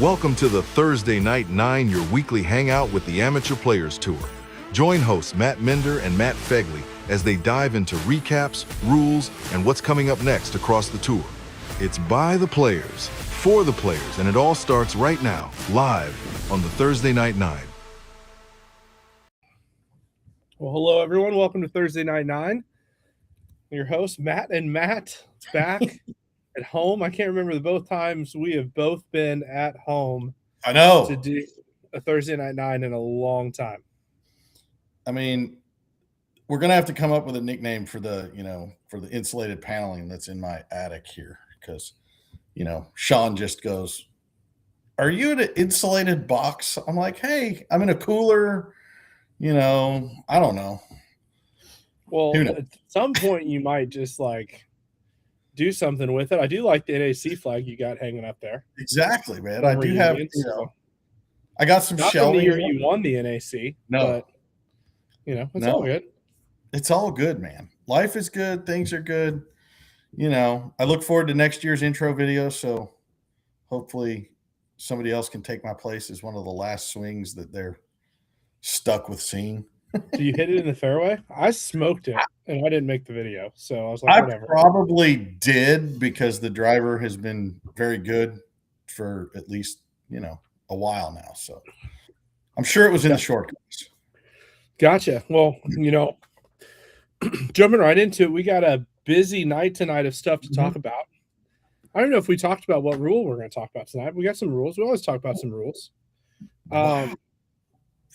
Welcome to the Thursday Night 9, your weekly hangout with the Amateur Players Tour. Join hosts Matt Mender and Matt Fegley as they dive into recaps, rules, and what's coming up next across the tour. It's by the players, for the players, and it all starts right now, live on the Thursday Night 9. Well, hello, everyone. Welcome to Thursday Night 9. Your hosts, Matt and Matt, back at home. I can't remember the both times we have both been at home. I know. To do a Thursday Night 9 in a long time. I mean, we're going to have to come up with a nickname for the insulated paneling that's in my attic here because, Sean just goes, "Are you in an insulated box?" I'm like, "Hey, I'm in a cooler." I don't know. Well, at some point you might just do something with it. I do like the NAC flag you got hanging up there. Exactly, man. I do have, I got some shelving. Not the year you won the NAC. No. But, it's all good. It's all good, man. Life is good. Things are good. I look forward to next year's intro video. So hopefully somebody else can take my place as one of the last swings that they're stuck with seeing. Do you hit it in the fairway? I smoked it, and I didn't make the video, so I was like, whatever. I probably did because the driver has been very good for at least, a while now. So I'm sure it was in the shortcuts. Gotcha. Well, jumping right into it, we got a busy night tonight of stuff to talk about. I don't know if we talked about what rule we're going to talk about tonight. We got some rules. We always talk about some rules.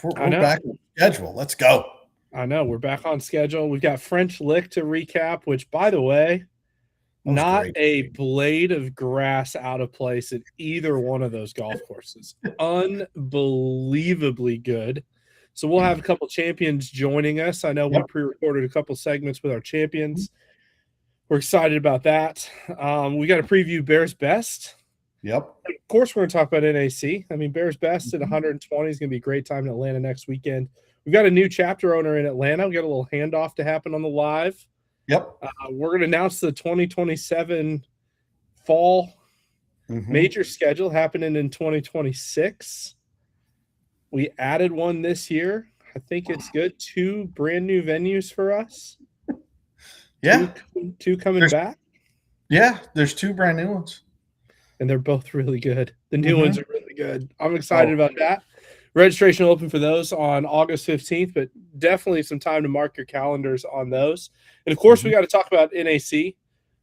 We're back on schedule. Let's go. I know. We're back on schedule. We've got French Lick to recap, which, by the way, not a blade of grass out of place at either one of those golf courses. Unbelievably good. So we'll have a couple champions joining us. I know we pre-recorded a couple segments with our champions. We're excited about that. We got to preview Bears Best. Yep. Of course, we're going to talk about NAC. I mean, Bears Best at 120 is going to be a great time in Atlanta next weekend. We've got a new chapter owner in Atlanta. We got a little handoff to happen on the live. Yep. We're going to announce the 2027 fall major schedule happening in 2026. We added one this year. I think it's good. 2 brand new venues for us. Yeah. Two coming back. Yeah, there's 2 brand new ones. And they're both really good. The new ones are really good. I'm excited about that. Registration will open for those on August 15th, but definitely some time to mark your calendars on those. And, of course, we got to talk about NAC.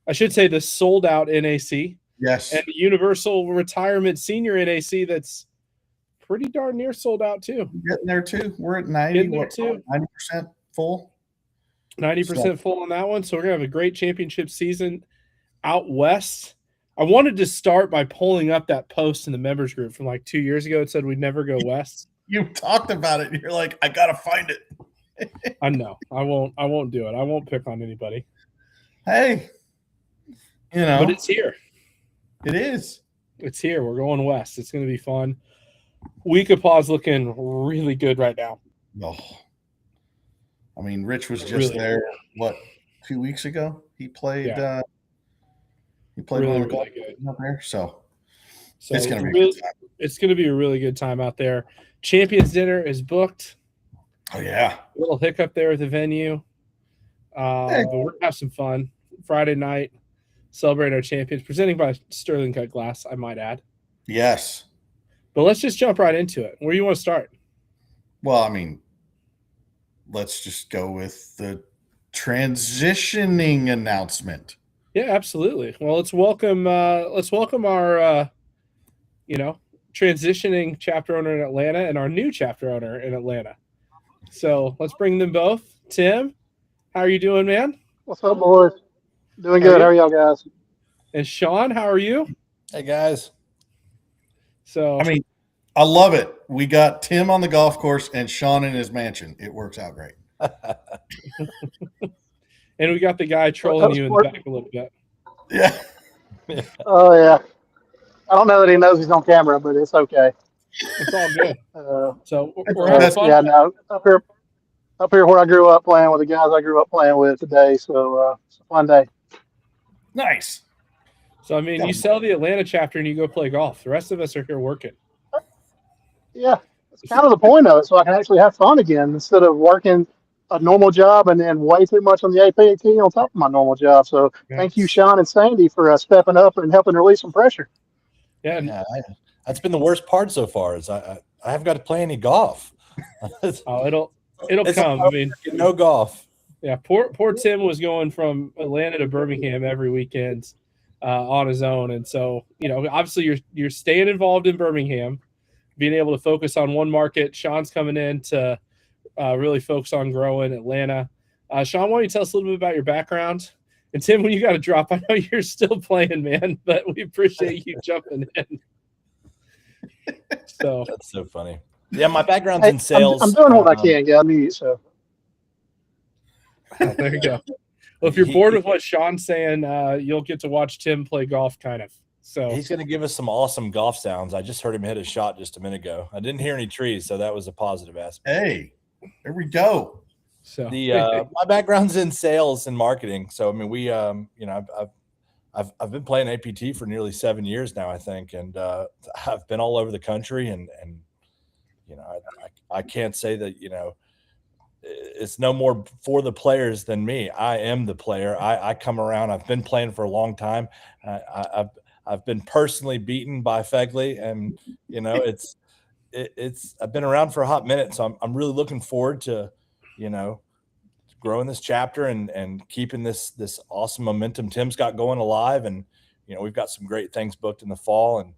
I should say the sold-out NAC. Yes. And the Universal Retirement Senior NAC that's pretty darn near sold out, too. Getting there, too. We're at 90% full. 90% full on that one. So we're going to have a great championship season out west. I wanted to start by pulling up that post in the members group from 2 years ago. It said we'd never go west. You talked about it. And you're like, I got to find it. I know. I won't do it. I won't pick on anybody. Hey, But it's here. It is. It's here. We're going west. It's going to be fun. Weekapa's looking really good right now. Oh. I mean, Rich was just there, 2 weeks ago? He played He played really good up there, so it's going to be really, it's going to be a really good time out there. Champions Dinner is booked. Oh yeah, a little hiccup there at the venue, but we're gonna have some fun Friday night. Celebrate our champions, presenting by Sterling Cut Glass. I might add. Yes, but let's just jump right into it. Where do you want to start? Well, I mean, let's just go with the transitioning announcement. Yeah, absolutely. Well, let's welcome our transitioning chapter owner in Atlanta and our new chapter owner in Atlanta. So let's bring them both. Tim, how are you doing, man? What's up, boys? Doing good. How are y'all guys? And Sean, how are you? Hey, guys. So I mean, I love it. We got Tim on the golf course and Sean in his mansion. It works out great. And we got the guy trolling you in the back a little bit. Yeah. Oh, yeah. I don't know that he knows he's on camera, but it's okay. It's all good. So we're having fun. Yeah, no. Up here where I grew up playing with the guys I grew up playing with today. So it's a fun day. Nice. So I mean, you sell the Atlanta chapter and you go play golf. The rest of us are here working. Yeah, it's kind of the point of it, so I can actually have fun again instead of working a normal job and then way too much on the APAT on top of my normal job. So thank you, Sean and Sandy, for stepping up and helping release some pressure. Yeah, that's been the worst part so far. Is I haven't got to play any golf. it'll come. I mean, no golf. Yeah, poor Tim was going from Atlanta to Birmingham every weekend on his own, and so obviously you're staying involved in Birmingham, being able to focus on one market. Sean's coming in to really focus on growing Atlanta. Sean, why don't you tell us a little bit about your background? And Tim, when you got to drop, I know you're still playing, man, but we appreciate you jumping in. So that's so funny. Yeah, my background's in sales. I'm doing what I can. Yeah, I mean, so. Oh, there you go. Well, if you're bored with what Sean's saying, you'll get to watch Tim play golf, kind of. So he's going to give us some awesome golf sounds. I just heard him hit a shot just a minute ago. I didn't hear any trees, so that was a positive aspect. Hey, there we go. So my background's in sales and marketing. So I mean, we I've been playing APT for nearly 7 years now, I think, and I've been all over the country, and I can't say that it's no more for the players than me. I am the player. I come around. I've been playing for a long time. I've been personally beaten by Fegley, and I've been around for a hot minute. So I'm really looking forward to growing this chapter and keeping this awesome momentum Tim's got going alive. And we've got some great things booked in the fall, and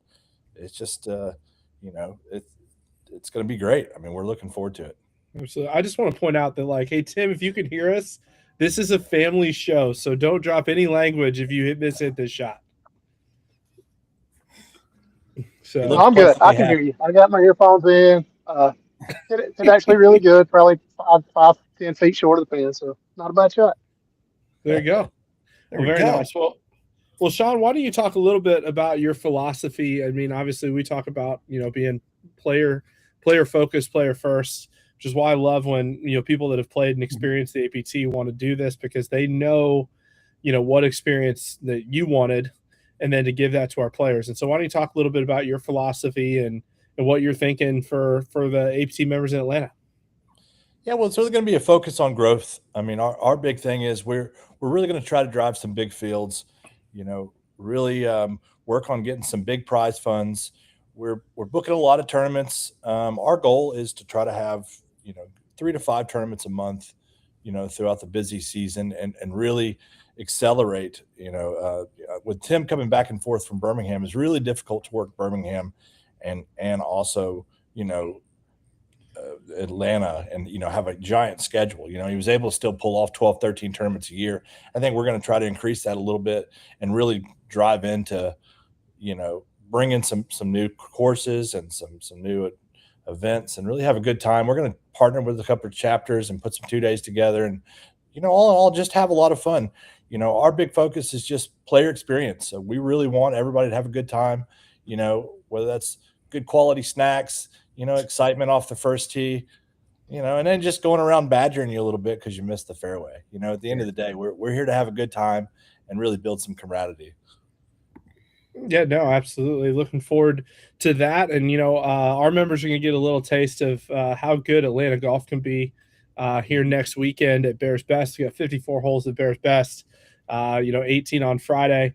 it's just it's going to be great. I mean, we're looking forward to it. So I just want to point out that, hey, Tim, if you can hear us, this is a family show, so don't drop any language if you hit this shot. So I'm good. I can hear you. I got my earphones in. It's actually really good. Probably 5-10 feet short of the pin, so not a bad shot. There you go. Very nice. Well, Sean, why don't you talk a little bit about your philosophy? I mean, obviously, we talk about being player focused, player first, which is why I love when people that have played and experienced the APT want to do this, because they know what experience that you wanted, and then to give that to our players. And so why don't you talk a little bit about your philosophy and what you're thinking for the APT members in Atlanta? Yeah, well, it's really going to be a focus on growth. I mean, our big thing is we're really going to try to drive some big fields, really work on getting some big prize funds. We're booking a lot of tournaments. Our goal is to try to have 3 to 5 tournaments a month, throughout the busy season, and really accelerate. With Tim coming back and forth from Birmingham, it's really difficult to work Birmingham and also Atlanta, and have a giant schedule. He was able to still pull off 12, 13 tournaments a year. I think we're going to try to increase that a little bit and really drive into bring in some new courses and some new events and really have a good time. We're going to partner with a couple of chapters and put some 2 days together, and all in all, just have a lot of fun. Our big focus is just player experience. So we really want everybody to have a good time, whether that's good quality snacks, excitement off the first tee, and then just going around badgering you a little bit because you missed the fairway. At the end of the day, we're here to have a good time and really build some camaraderie. Yeah, no, absolutely. Looking forward to that. And, our members are going to get a little taste of how good Atlanta golf can be here next weekend at Bears Best. We got 54 holes at Bears Best, 18 on Friday.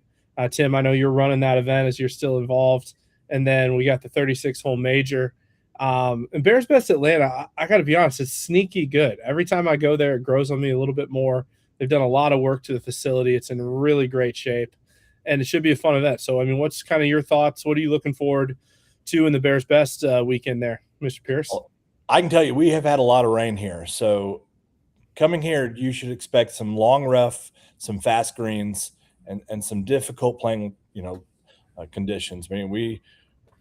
Tim, I know you're running that event as you're still involved. And then we got the 36-hole major. And Bears Best Atlanta, I got to be honest, it's sneaky good. Every time I go there, it grows on me a little bit more. They've done a lot of work to the facility. It's in really great shape, and it should be a fun event. So, I mean, what's kind of your thoughts? What are you looking forward to in the Bears Best weekend there, Mr. Pierce? Well, I can tell you, we have had a lot of rain here. So coming here, you should expect some long rough, some fast greens, and some difficult playing, conditions. I mean,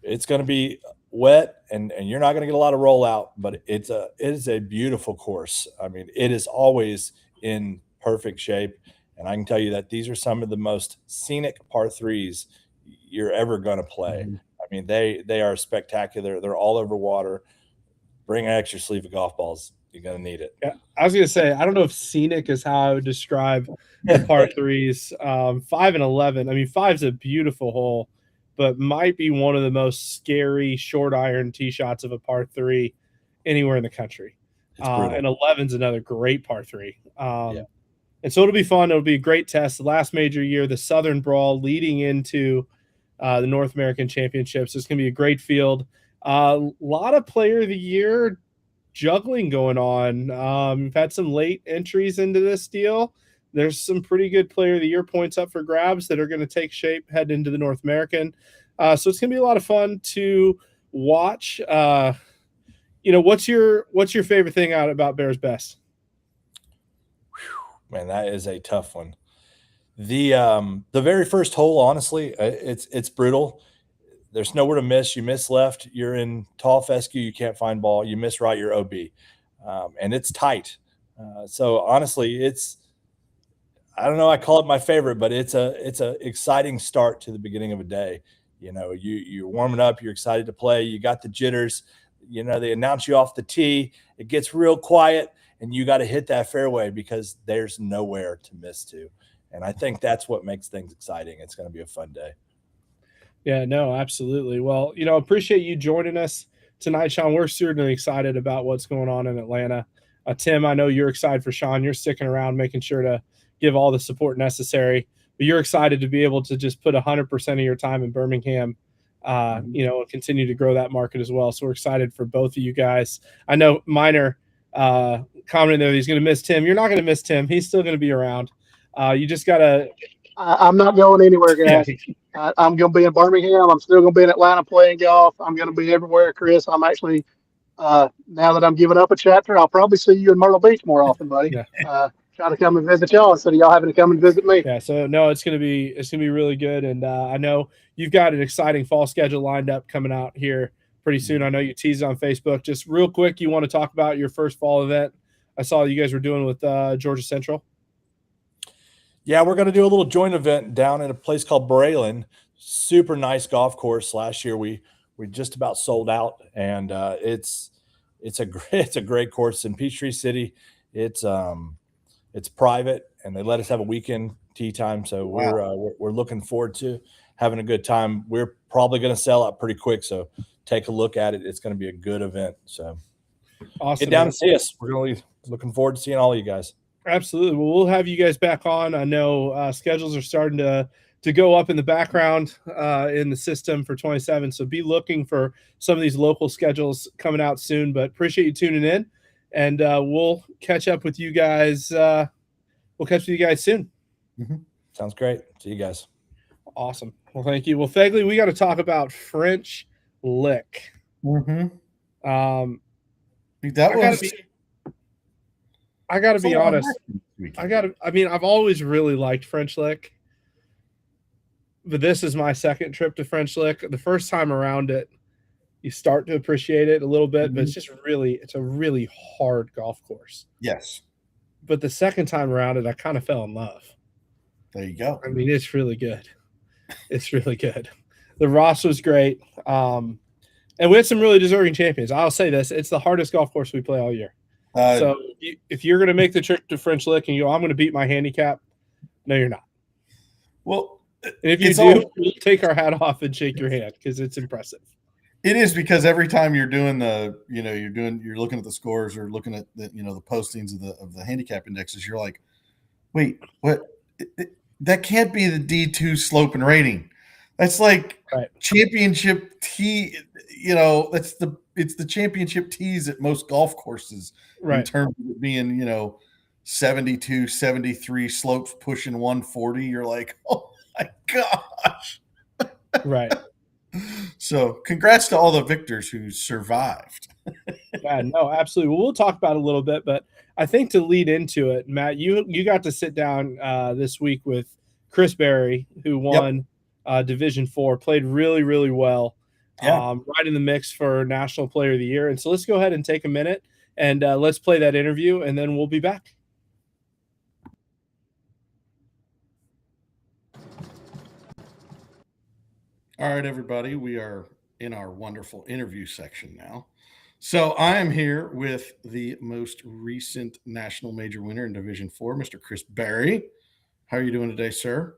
it's going to be wet, and you're not going to get a lot of rollout, but it is a beautiful course. I mean, it is always in perfect shape. And I can tell you that these are some of the most scenic par threes you're ever going to play. Mm-hmm. I mean, they are spectacular. They're all over water. Bring an extra sleeve of golf balls. You're going to need it. Yeah, I was gonna say I don't know if scenic is how I would describe the par threes. 5 and 11. I mean, five's a beautiful hole, but might be one of the most scary short iron tee shots of a par three anywhere in the country. It's brutal. And 11's another great par three. Yeah. And so it'll be fun. It'll be a great test. The last major year, the Southern Brawl leading into the North American Championships. It's going to be a great field. A lot of player of the year juggling going on. We've had some late entries into this deal. There's some pretty good player of the year points up for grabs that are going to take shape heading into the North American. So it's going to be a lot of fun to watch. What's your favorite thing out about Bears Best? Man, that is a tough one. The very first hole, honestly, it's brutal. There's nowhere to miss. You miss left, you're in tall fescue, you can't find ball. You miss right, you're OB. And it's tight. So honestly, I don't know, I call it my favorite, but it's a exciting start to the beginning of a day. You're warming up, you're excited to play, you got the jitters, they announce you off the tee, it gets real quiet, and you got to hit that fairway because there's nowhere to miss to. And I think that's what makes things exciting. It's going to be a fun day. Yeah, no, absolutely. Well, appreciate you joining us tonight, Sean. We're certainly excited about what's going on in Atlanta. Tim, I know you're excited for Sean. You're sticking around, making sure to give all the support necessary. But you're excited to be able to just put 100% of your time in Birmingham, and continue to grow that market as well. So we're excited for both of you guys. I know Minor commenting there that he's going to miss Tim. You're not going to miss Tim. He's still going to be around. You just got to – I'm not going anywhere, guys. I'm going to be in Birmingham. I'm still going to be in Atlanta playing golf. I'm going to be everywhere, Chris. I'm actually, now that I'm giving up a chapter, I'll probably see you in Myrtle Beach more often, buddy. Yeah. Try to come and visit y'all instead of y'all having to come and visit me. Yeah, so no, it's gonna be really good, and I know you've got an exciting fall schedule lined up coming out here pretty soon. I know you teased on Facebook. Just real quick, you want to talk about your first fall event? I saw you guys were doing with Georgia Central. Yeah, we're going to do a little joint event down at a place called Braylon. Super nice golf course. Last year we just about sold out, and it's a great course in Peachtree City. It's private, and they let us have a weekend tee time. So we're looking forward to having a good time. We're probably going to sell out pretty quick, so take a look at it. It's going to be a good event. So awesome. Get down and see us. We're really looking forward to seeing all of you guys. Absolutely. Well, we'll have you guys back on. I know schedules are starting to go up in the background in the system for 27. So be looking for some of these local schedules coming out soon. But appreciate you tuning in, and we'll catch up with you guys. We'll catch you guys soon. Mm-hmm. Sounds great. See you guys. Awesome. Well, thank you. Well, Fegley, we got to talk about French Lick. Mm-hmm. I gotta be honest. I've always really liked French Lick, but this is my second trip to French Lick. The first time around it, you start to appreciate it a little bit, but it's a really hard golf course. Yes. But the second time around it, I kind of fell in love. There you go. I mean, it's really good. It's really good. The Ross was great. And we had some really deserving champions. I'll say this. It's the hardest golf course we play all year. So if you're going to make the trip to French Lick and you go, I'm going to beat my handicap, no, you're not. Well, and if you do, we'll take our hat off and shake your hand because it's impressive. It is, because every time you're doing you're looking at the scores or looking at the postings of the handicap indexes, you're like, wait, what? That can't be the D2 slope and rating. That's like championship tee. It's the championship tees at most golf courses in terms of it being 72, 73 slopes pushing 140. You're like, oh my gosh. Right. So congrats to all the victors who survived. Yeah, no, absolutely. Well, we'll talk about it a little bit, but I think to lead into it, Matt, you got to sit down this week with Chris Berry, who won Division 4, played really, really well. Yeah. Right in the mix for National Player of the Year. And so let's go ahead and take a minute and let's play that interview, and then we'll be back. All right, everybody, we are in our wonderful interview section now. So I am here with the most recent national major winner in Division 4, Mr. Chris Berry. How are you doing today, sir?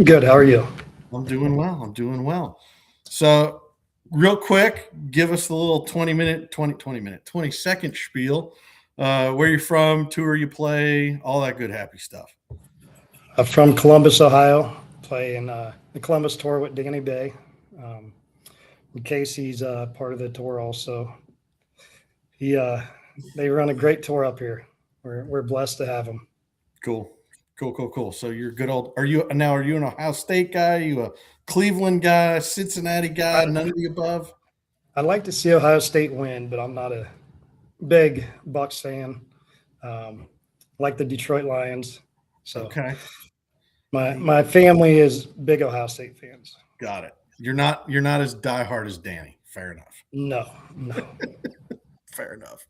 Good. How are you? I'm doing well. I'm doing well. So real quick, give us the little 20-second spiel. Where you're from, tour you play, all that good, happy stuff. I'm from Columbus, Ohio. Play in the Columbus tour with Danny Bay. Casey's part of the tour also. They run a great tour up here. We're blessed to have them. Cool. So you're good old. Are you an Ohio State guy? Are you a Cleveland guy? Cincinnati guy? None of the above. I'd like to see Ohio State win, but I'm not a big Bucks fan. Like the Detroit Lions. So Okay, my family is big Ohio State fans. got it. You're not as diehard as Danny. Fair enough. No. Fair enough.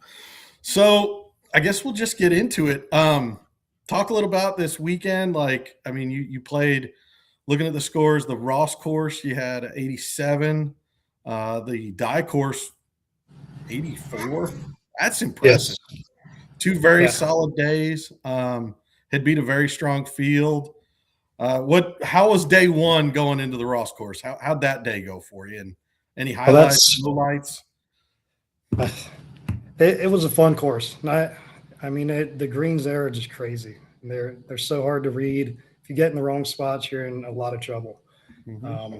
So I guess we'll just get into it. Talk a little about this weekend. You played, looking at the scores, the Ross course, you had 87, the Die course, 84. That's impressive. Yes. Two very solid days. Had beat a very strong field. How was day one going into the Ross course? How'd that day go for you? And any highlights, lowlights? It was a fun course. The greens there are just crazy. They're so hard to read. If you get in the wrong spots, you're in a lot of trouble. Mm-hmm.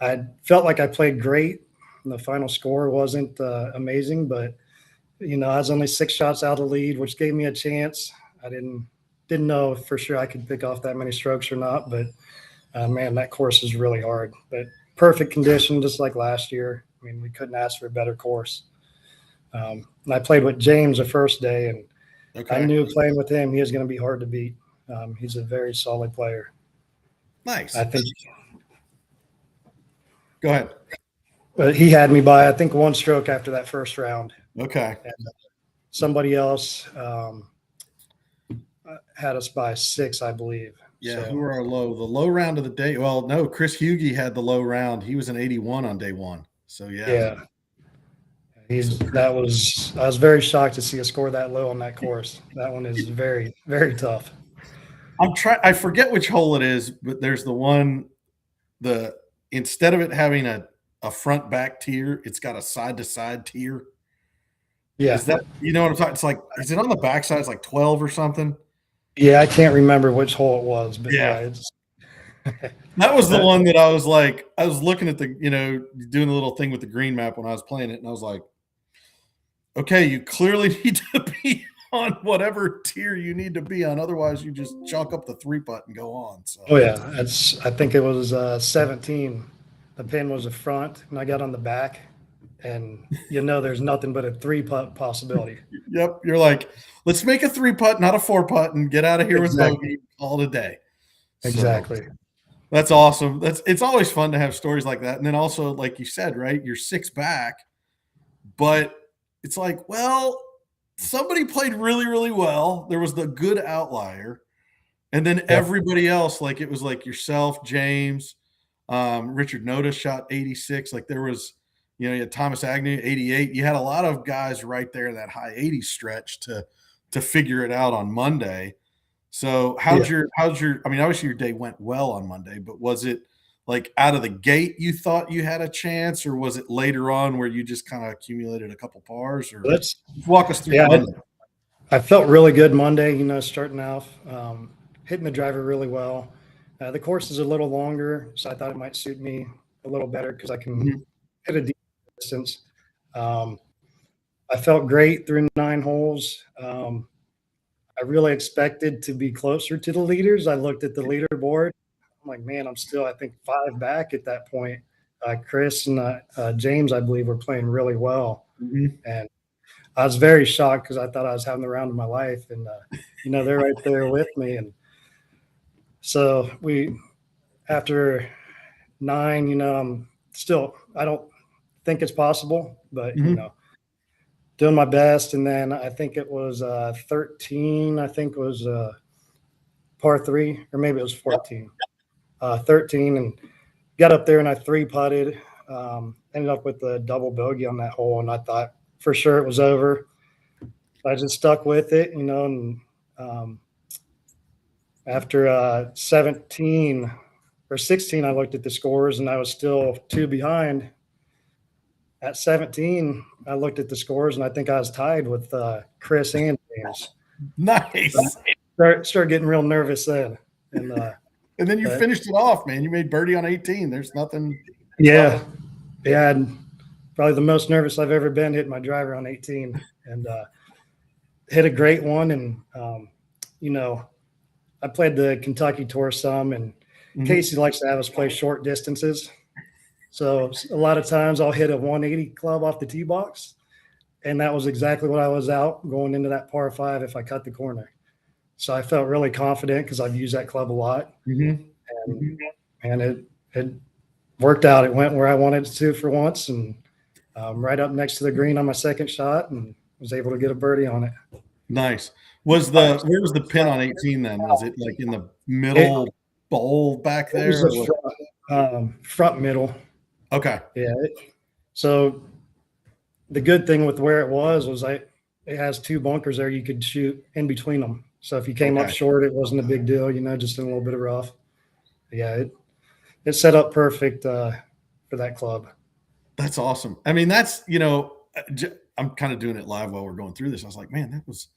I felt like I played great. The final score wasn't amazing, but I was only 6 shots out of the lead, which gave me a chance. I didn't know for sure I could pick off that many strokes or not, but man, that course is really hard. But perfect condition, just like last year. We couldn't ask for a better course. And I played with James the first day, and Okay. I knew playing with him, he was going to be hard to beat. He's a very solid player. Nice. I think. Go ahead. But he had me by, I think, 1 stroke after that first round. Okay. And somebody else had us by 6, I believe. Yeah, So, who were our low? The low round of the day. Well, no, Chris Hughey had the low round. He was an 81 on day one. So yeah. I was very shocked to see a score that low on that course. That one is very, very tough. I forget which hole it is, but there's the one, instead of it having a front back tier, it's got a side to side tier. Yeah. Is that, you know what I'm talking? It's like, is it on the back side? It's like 12 or something. Yeah, I can't remember which hole it was, but Yeah. That was the one that I was looking at doing the little thing with the green map when I was playing it. And I was like, okay, you clearly need to be on whatever tier you need to be on. Otherwise you just chalk up the 3-putt and go on. So. Oh yeah. I think it was 17. The pin was the front and I got on the back, and there's nothing but a 3-putt possibility. Yep. You're like, let's make a 3-putt, not a 4-putt, and get out of here Exactly. with bogey all today. Exactly. So, that's awesome. It's always fun to have stories like that. And then also, like you said, right, you're 6 back, but it's like, well, somebody played really, really well. There was the good outlier. And then everybody else, like it was like yourself, James, Richard Noda shot 86. Like there was, you had Thomas Agnew, 88. You had a lot of guys right there in that high 80s stretch to figure it out on Monday. So obviously your day went well on Monday, but was it like out of the gate you thought you had a chance, or was it later on where you just kind of accumulated a couple pars? Or Let's walk us through. I felt really good Monday, starting off, hitting the driver really well. The course is a little longer, so I thought it might suit me a little better because I can hit a deep distance. I felt great through 9 holes. I really expected to be closer to the leaders. I looked at the leaderboard. I'm like, man, I'm still, I think, 5 back at that point. Chris and James, I believe, were playing really well. Mm-hmm. And I was very shocked because I thought I was having the round of my life. And, they're right there with me. And so after 9, I'm still, I don't think it's possible, but, doing my best. And then I think it was 13, was par 3, or maybe it was 14. 13, and got up there and I 3-putted, ended up with a double bogey on that hole. And I thought for sure it was over. I just stuck with it, and after 17 or 16, I looked at the scores and I was still 2 behind. At 17, I looked at the scores and I think I was tied with Chris and James. Nice. Started getting real nervous then. And then you finished it off, man. You made birdie on 18. There's nothing. Yeah. And probably the most nervous I've ever been hitting my driver on 18. And hit a great one. And, I played the Kentucky Tour some, and Casey likes to have us play short distances. So a lot of times I'll hit a 180 club off the tee box, and that was exactly what I was out going into that par 5 if I cut the corner. So I felt really confident because I've used that club a lot, and it worked out. It went where I wanted it to for once, and right up next to the green on my second shot, and was able to get a birdie on it. Nice. Where was the pin on 18 then? Was it like in the middle bowl back there? It was the front middle. Okay. Yeah. So the good thing with where it was it has 2 bunkers there you could shoot in between them. So if you came up short, it wasn't a big deal, just in a little bit of rough. But yeah, it set up perfect for that club. That's awesome. I mean, that's, I'm kind of doing it live while we're going through this. I was like, man, that was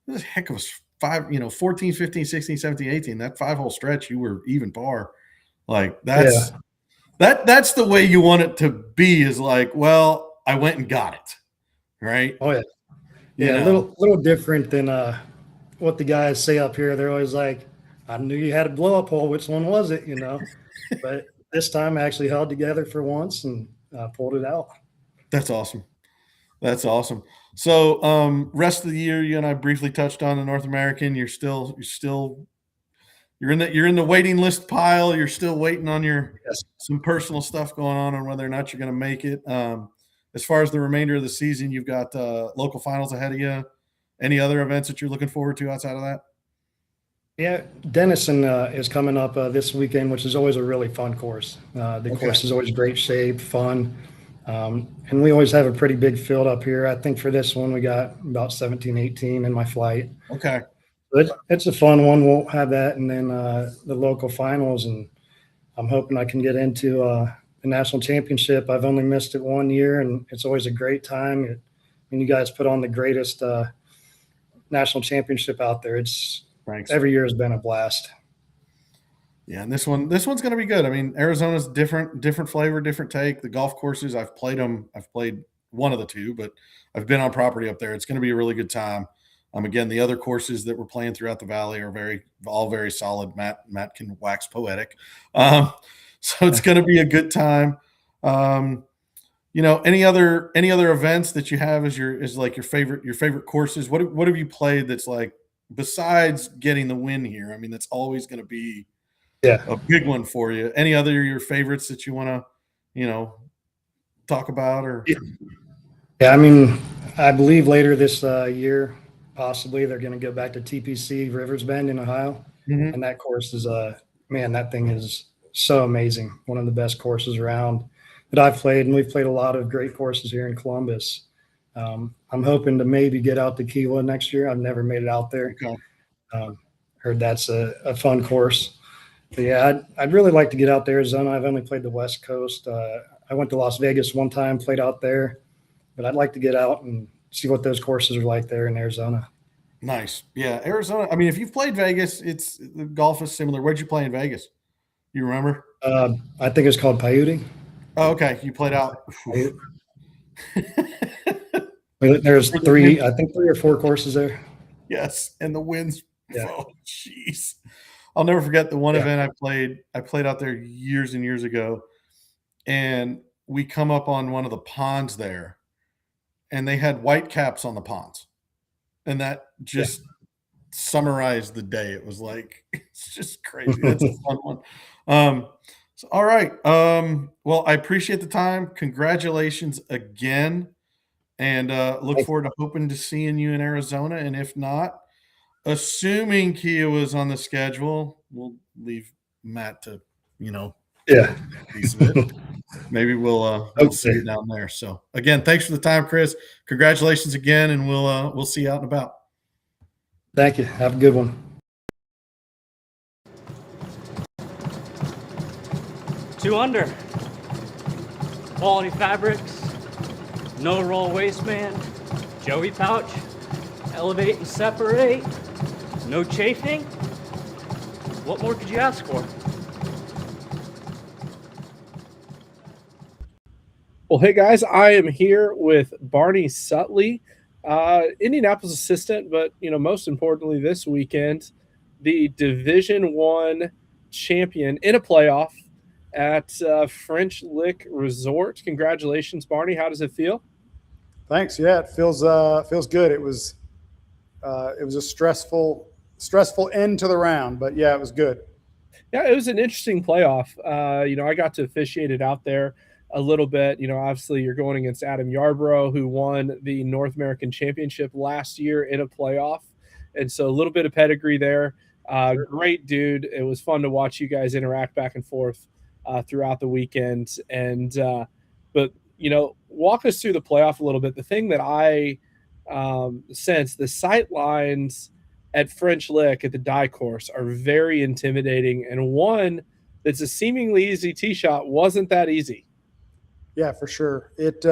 a heck of a 14, 15, 16, 17, 18, that 5-hole stretch, you were even par. Like that's the way you want it to be, is like, well, I went and got it. Right. Oh yeah. Yeah. A little different than what the guys say up here. They're always like, I knew you had a blow up hole. Which one was it? But this time I actually held together for once and pulled it out. That's awesome. That's awesome. So rest of the year, you and I briefly touched on the North American. You're in the waiting list pile. You're still waiting on some personal stuff going on whether or not you're going to make it. As far as the remainder of the season, you've got local finals ahead of you. Any other events that you're looking forward to outside of that? Yeah, Denison is coming up this weekend, which is always a really fun course. The course is always great shape, fun. And we always have a pretty big field up here. I think for this one, we got about 17, 18 in my flight. Okay. But it's a fun one. We'll have that. And then the local finals. And I'm hoping I can get into the national championship. I've only missed it 1 year, and it's always a great time. You guys put on the greatest national championship out there. Thanks. Every year has been a blast. Yeah, and this one's going to be good. I mean, Arizona's different flavor, different take. The golf courses, I've played them. I've played one of the 2, but I've been on property up there. It's going to be a really good time. Again, the other courses that we're playing throughout the valley are all very solid. Matt can wax poetic, so it's going to be a good time. Any other events that you have as your favorite courses? What have you played that's like, besides getting the win here? I mean, that's always going to be a big one for you. Any other your favorites that you want to, talk about? Or yeah, I mean, I believe later this year, possibly they're going to go back to TPC Rivers Bend in Ohio, and that course is that thing is so amazing. One of the best courses around that I've played, and we've played a lot of great courses here in Columbus. I'm hoping to maybe get out to Kiowa next year. I've never made it out there. Okay. Heard that's a fun course. But yeah, I'd really like to get out to Arizona. I've only played the West Coast. I went to Las Vegas one time, played out there, but I'd like to get out and see what those courses are like there in Arizona. Nice. Yeah, Arizona. I mean, if you've played Vegas, the golf is similar. Where'd you play in Vegas? You remember? I think it's called Paiute. Oh, okay. You played out. There's 3 or 4 courses there. Yes, and the winds. Yeah. Oh, jeez. I'll never forget the one event I played out there years and years ago, and we come up on one of the ponds there, and they had white caps on the ponds, and that just summarized the day. It was like, it's just crazy. That's a fun one. So, all right. Well, I appreciate the time. Congratulations again, and look forward to hoping to seeing you in Arizona. And if not, assuming Kiowa is on the schedule, we'll leave Matt to, piece of it. maybe we'll Okay. see you down there. So again, thanks for the time, Chris. Congratulations again, and we'll see you out and about. Thank you. Have a good one. Two under. Quality fabrics, no roll waistband, Joey pouch, elevate and separate, no chafing. What more could you ask for? Well, hey guys, I am here with Barney Sutley, Indianapolis assistant, but most importantly, this weekend, the Division I champion in a playoff at French Lick Resort. Congratulations, Barney. How does it feel? Thanks. Yeah, it feels good. It was a stressful end to the round, but yeah, it was good. Yeah, it was an interesting playoff. I got to officiate it out there a little bit. Obviously you're going against Adam Yarbrough, who won the North American Championship last year in a playoff. And so a little bit of pedigree there. Great dude. It was fun to watch you guys interact back and forth throughout the weekend. And but walk us through the playoff a little bit. The thing that I sense, the sight lines at French Lick at the die course are very intimidating, and one that's a seemingly easy tee shot wasn't that easy. Yeah, for sure. It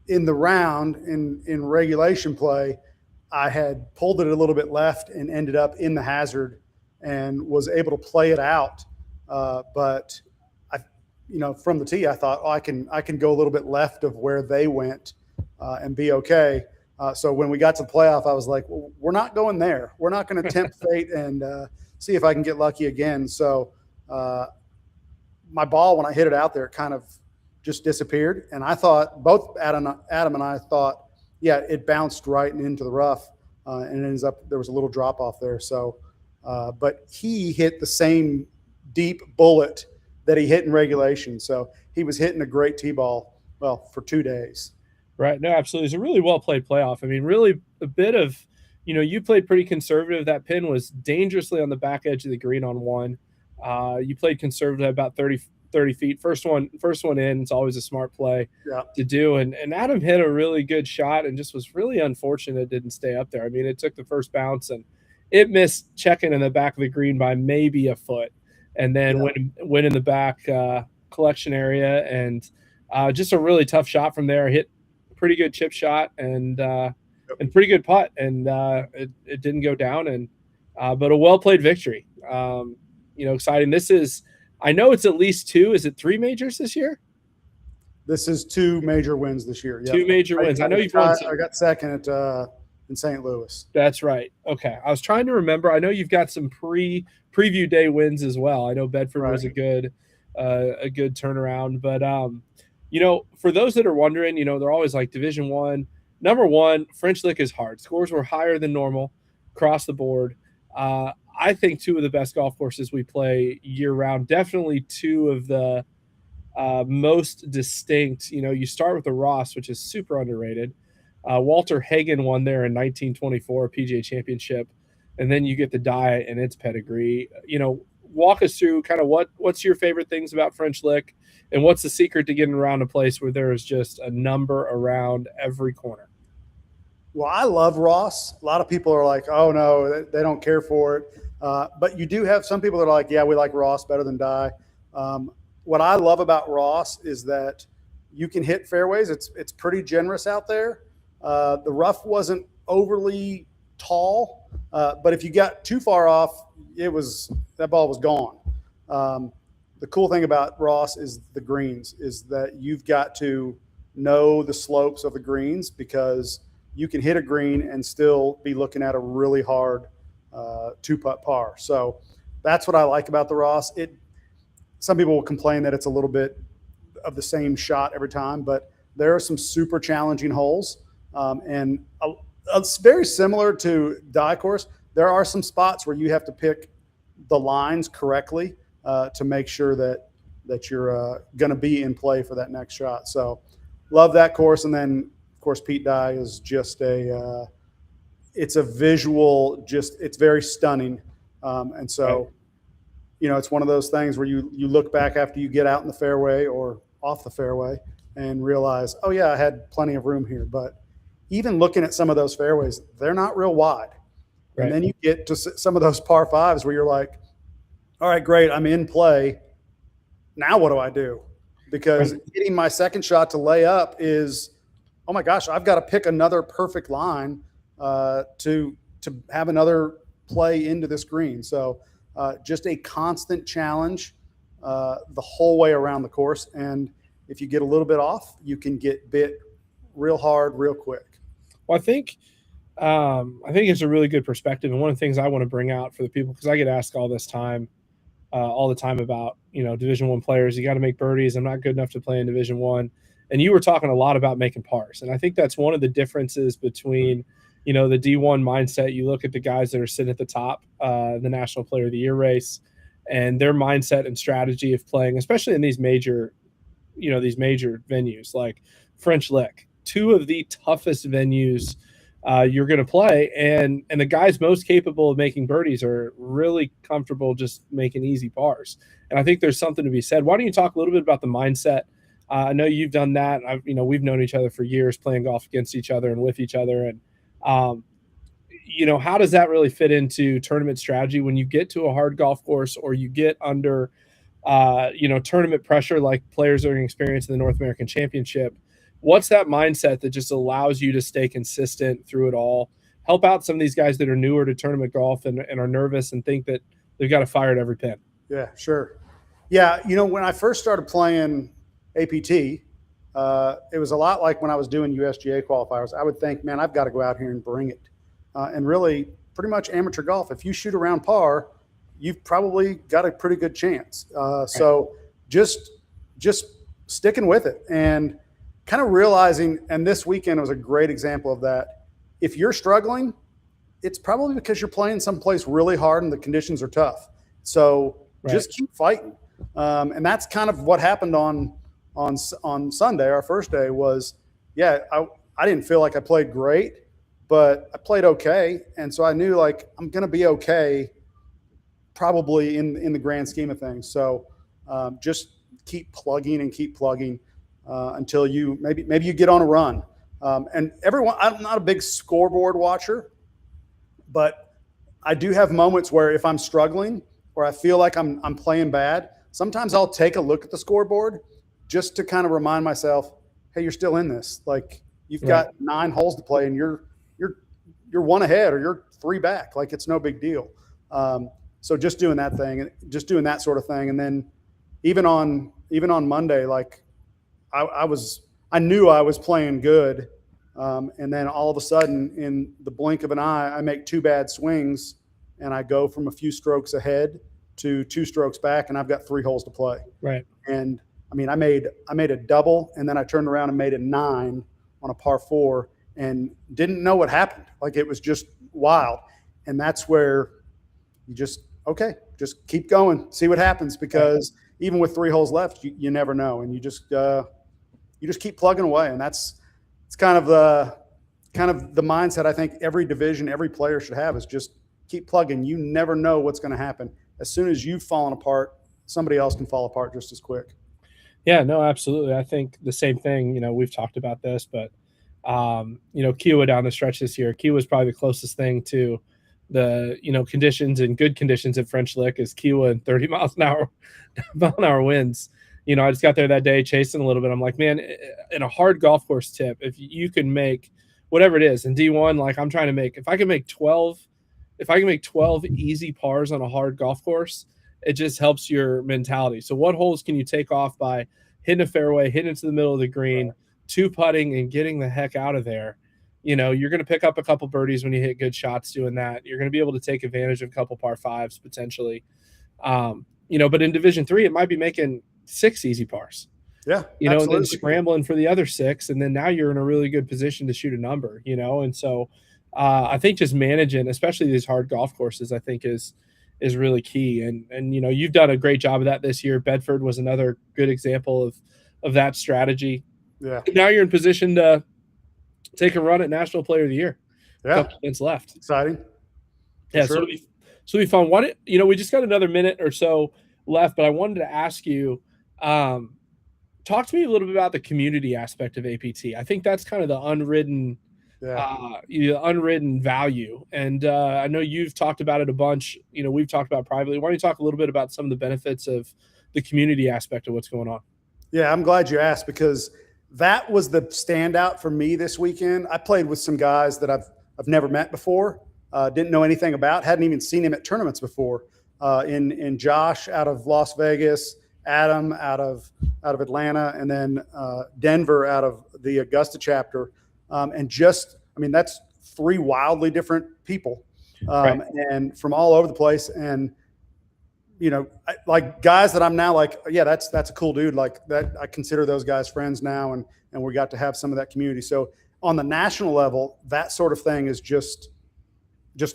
in the round in regulation play, I had pulled it a little bit left and ended up in the hazard and was able to play it out. But from the tee, I thought, I can go a little bit left of where they went and be okay. So when we got to the playoff, I was like, well, we're not going there. We're not going to tempt fate and see if I can get lucky again. So my ball, when I hit it out there, kind of just disappeared. And I thought, both Adam and I thought, yeah, it bounced right into the rough, and it ends up there was a little drop off there. So, but he hit the same deep bullet that he hit in regulation. So he was hitting a great tee ball, well, for 2 days. Right. No, absolutely. It's a really well played playoff. I mean, really a bit of, you played pretty conservative. That pin was dangerously on the back edge of the green on one. You played conservative about 30 feet. First one in. It's always a smart play to do. And Adam hit a really good shot and just was really unfortunate it didn't stay up there. I mean, it took the first bounce and it missed checking in the back of the green by maybe a foot. And then went in the back collection area and just a really tough shot from there. Hit pretty good chip shot and pretty good putt. And it didn't go down. And but a well-played victory. Exciting. This is, I know it's at least two. Is it 3 majors this year? This is 2 major wins this year. Yep. 2 major wins. I know you've won. I got second in St. Louis. That's right. Okay. I was trying to remember. I know you've got some preview day wins as well. I know Bedford was a good turnaround, but for those that are wondering, they're always like Division I. Number one, French Lick is hard. Scores were higher than normal across the board. I think 2 of the best golf courses we play year round. Definitely 2 of the most distinct. You start with the Ross, which is super underrated. Walter Hagen won there in 1924 PGA Championship, and then you get the die and its pedigree. Walk us through kind of what's your favorite things about French Lick, and what's the secret to getting around a place where there is just a number around every corner. Well, I love Ross. A lot of people are like, oh no, they don't care for it. But you do have some people that are like, yeah, we like Ross better than die. What I love about Ross is that you can hit fairways. It's pretty generous out there. The rough wasn't overly tall, but if you got too far off, that ball was gone. The cool thing about Ross is the greens, is that you've got to know the slopes of the greens, because you can hit a green and still be looking at a really hard 2-putt par. So that's what I like about the Ross. Some people will complain that it's a little bit of the same shot every time, but there are some super challenging holes. And it's very similar to die course. There are some spots where you have to pick the lines correctly to make sure that you're going to be in play for that next shot. So love that course. And then of course, Pete Dye is just it's a visual, it's very stunning. And so you know, it's one of those things where you look back after you get out in the fairway or off the fairway and realize, oh yeah, I had plenty of room here. But even looking at some of those fairways, they're not real wide. Right. And then you get to some of those par fives where you're like, all right, great, I'm in play. Now what do I do? Because hitting my second shot to lay up is, oh my gosh, I've got to pick another perfect line to have another play into this green. So just a constant challenge the whole way around the course. And if you get a little bit off, you can get bit real hard, real quick. Well, I think it's a really good perspective, and one of the things I want to bring out for the people, because I get asked all the time about, you know, Division I players. You got to make birdies. I'm not good enough to play in Division I. And you were talking a lot about making pars, and I think that's one of the differences between, you know, the D1 mindset. You look at the guys that are sitting at the top, the National Player of the Year race, and their mindset and strategy of playing, especially in these major venues like French Lick, two of the toughest venues you're going to play, and the guys most capable of making birdies are really comfortable just making easy pars. And I think there's something to be said. Why don't you talk a little bit about the mindset? I know you've done that. We've known each other for years, playing golf against each other and with each other. And, how does that really fit into tournament strategy when you get to a hard golf course or you get under, tournament pressure like players are experiencing in the North American Championship? What's that mindset that just allows you to stay consistent through it all? Help out some of these guys that are newer to tournament golf and are nervous and think that they've got to fire at every pin. Yeah, sure. Yeah, when I first started playing APT, it was a lot like when I was doing USGA qualifiers. I would think, man, I've got to go out here and bring it. And really, pretty much amateur golf, if you shoot around par, you've probably got a pretty good chance. So just sticking with it and kind of realizing, and this weekend was a great example of that. If you're struggling, it's probably because you're playing someplace really hard and the conditions are tough. So just keep fighting. And that's kind of what happened on Sunday. Our first day was, I didn't feel like I played great, but I played okay. And so I knew, like, I'm going to be okay probably in the grand scheme of things. So just keep plugging until you maybe you get on a run. And everyone, I'm not a big scoreboard watcher, but I do have moments where if I'm struggling or I feel like I'm playing bad, sometimes I'll take a look at the scoreboard just to kind of remind myself, hey, you're still in this. Like, you've got 9 holes to play and you're 1 ahead or you're 3 back. Like, it's no big deal. So just doing that thing, just doing that sort of thing. And then even on Monday, like, I knew I was playing good. And then all of a sudden, in the blink of an eye, I make 2 bad swings and I go from a few strokes ahead to 2 strokes back, and I've got 3 holes to play. Right. And I mean, I made a double, and then I turned around and made a 9 on a par 4 and didn't know what happened. Like, it was just wild. And that's where you just keep going, see what happens, because even with 3 holes left, you never know. And you just keep plugging away. And it's kind of the mindset I think every division, every player should have, is just keep plugging. You never know what's going to happen. As soon as you've fallen apart, somebody else can fall apart just as quick. Yeah, no, absolutely. I think the same thing. We've talked about this, but Kiawah down the stretch this year, Kiawah is probably the closest thing to the conditions and good conditions at French Lick is Kiawah and 30 mile an hour winds. I just got there that day chasing a little bit. I'm like, man, in a hard golf course tip, if you can make whatever it is in D1, like I'm trying to make, if I can make 12 easy pars on a hard golf course, it just helps your mentality. So what holes can you take off by hitting a fairway, hitting it to the middle of the green, 2 putting and getting the heck out of there? You're going to pick up a couple birdies when you hit good shots doing that. You're going to be able to take advantage of a couple par 5s potentially. But in Division III, it might be making 6 easy pars. Yeah. And then scrambling for the other 6. And then now you're in a really good position to shoot a number, And so I think just managing, especially these hard golf courses, I think is really key. And you've done a great job of that this year. Bedford was another good example of that strategy. Yeah. Now you're in position to take a run at National Player of the Year. Yeah. A couple minutes left. Exciting. Yeah. Sure. So So it'll be fun. We just got another minute or so left, but I wanted to ask you, talk to me a little bit about the community aspect of APT. I think that's kind of the unwritten value. And I know you've talked about it a bunch. We've talked about it privately. Why don't you talk a little bit about some of the benefits of the community aspect of what's going on? Yeah, I'm glad you asked, because that was the standout for me this weekend. I played with some guys that I've never met before, didn't know anything about, hadn't even seen him at tournaments before. In Josh out of Las Vegas, Adam out of Atlanta, and then Denver out of the Augusta chapter. That's 3 wildly different people, Right. and from all over the place. And like guys that I'm now like, yeah, that's a cool dude. Like that, I consider those guys friends now, and we got to have some of that community. So on the national level, that sort of thing is just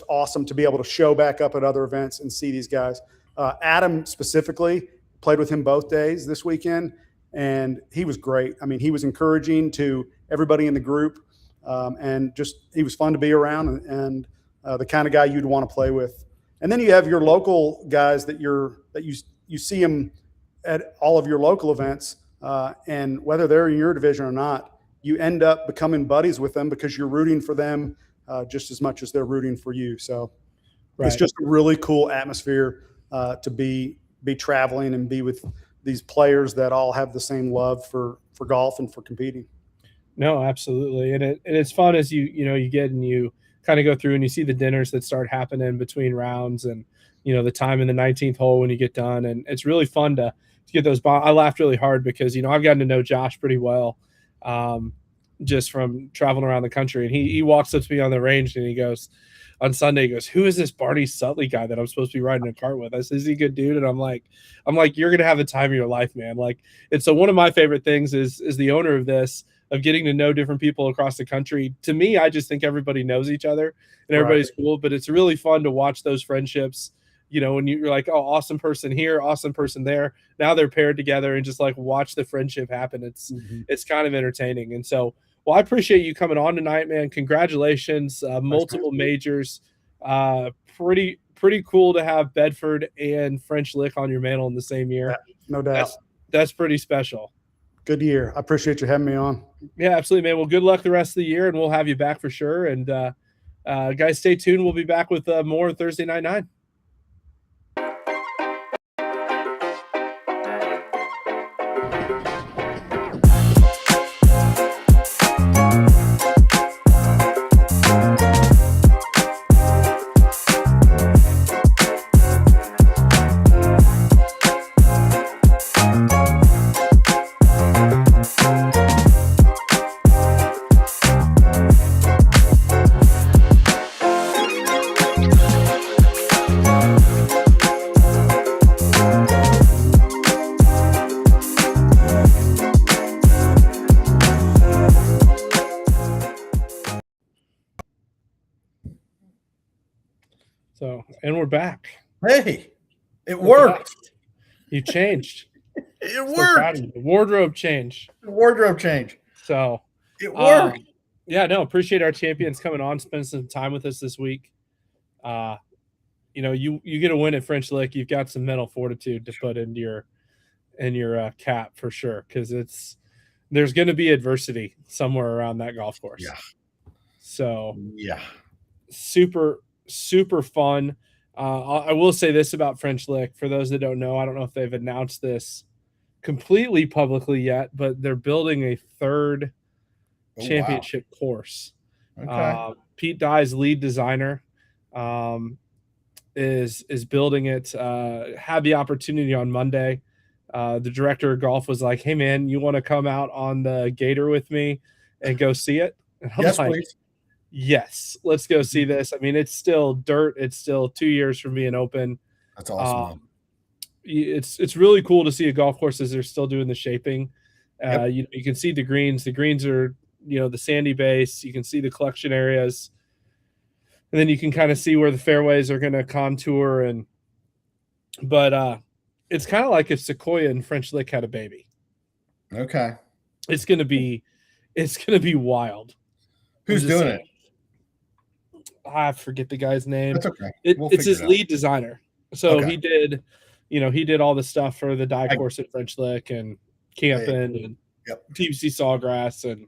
awesome to be able to show back up at other events and see these guys. Adam specifically, played with him both days this weekend, and he was great. I mean, he was encouraging to everybody in the group, and he was fun to be around, and the kind of guy you'd want to play with. And then you have your local guys that you see them at all of your local events, and whether they're in your division or not, you end up becoming buddies with them because you're rooting for them just as much as they're rooting for you. So It's just a really cool atmosphere to be traveling and be with these players that all have the same love for golf and for competing. No, absolutely. And it's fun as you get and you kind of go through and you see the dinners that start happening between rounds, and the time in the 19th hole when you get done, and it's really fun to get those I laughed really hard because I've gotten to know Josh pretty well, just from traveling around the country, and he walks up to me on the range and he goes, on Sunday, he goes, "Who is this Barney Sutley guy that I'm supposed to be riding a cart with?" I said, "Is he a good dude?" And I'm like, "You're gonna have the time of your life, man." And so one of my favorite things is the owner of this, of getting to know different people across the country. To me, I just think everybody knows each other and everybody's cool, but it's really fun to watch those friendships, when you're like, oh, awesome person here, awesome person there. Now they're paired together, and just like watch the friendship happen. It's kind of entertaining. And so, well, I appreciate you coming on tonight, man. Congratulations. Multiple majors. Pretty cool to have Bedford and French Lick on your mantle in the same year. Yeah, no doubt. That's pretty special. Good year. I appreciate you having me on. Yeah, absolutely, man. Well, good luck the rest of the year, and we'll have you back for sure. And guys, stay tuned. We'll be back with more Thursday Night 9. And we're back. Hey, it worked. You changed. It worked. The wardrobe change. Wardrobe change. So it worked. Yeah, no, appreciate our champions coming on, spending some time with us this week. You get a win at French Lick, you've got some mental fortitude to put into your cap for sure, because there's going to be adversity somewhere around that golf course. Yeah. So yeah, super fun. I will say this about French Lick, for those that don't know, I don't know if they've announced this completely publicly yet, but they're building a third championship course. Okay. Pete Dye's lead designer is building it. Had the opportunity on Monday. The director of golf was like, "Hey man, you want to come out on the Gator with me and go see it?" And I'm Yes, like, please. yes, let's go see this. I mean, it's still dirt. It's still 2 years from being open. That's awesome. It's really cool to see a golf course as they're still doing the shaping. Yep. You can see the greens. The greens are, the sandy base. You can see the collection areas. And then you can kind of see where the fairways are going to contour. But it's kind of like if Sequoia and French Lick had a baby. Okay. It's going to be wild. Who's doing it? I forget the guy's name. That's okay. We'll It's figure his it out. lead designer. So Okay. he did all the stuff for the die course at French Lick and camping and Yep. TBC Sawgrass and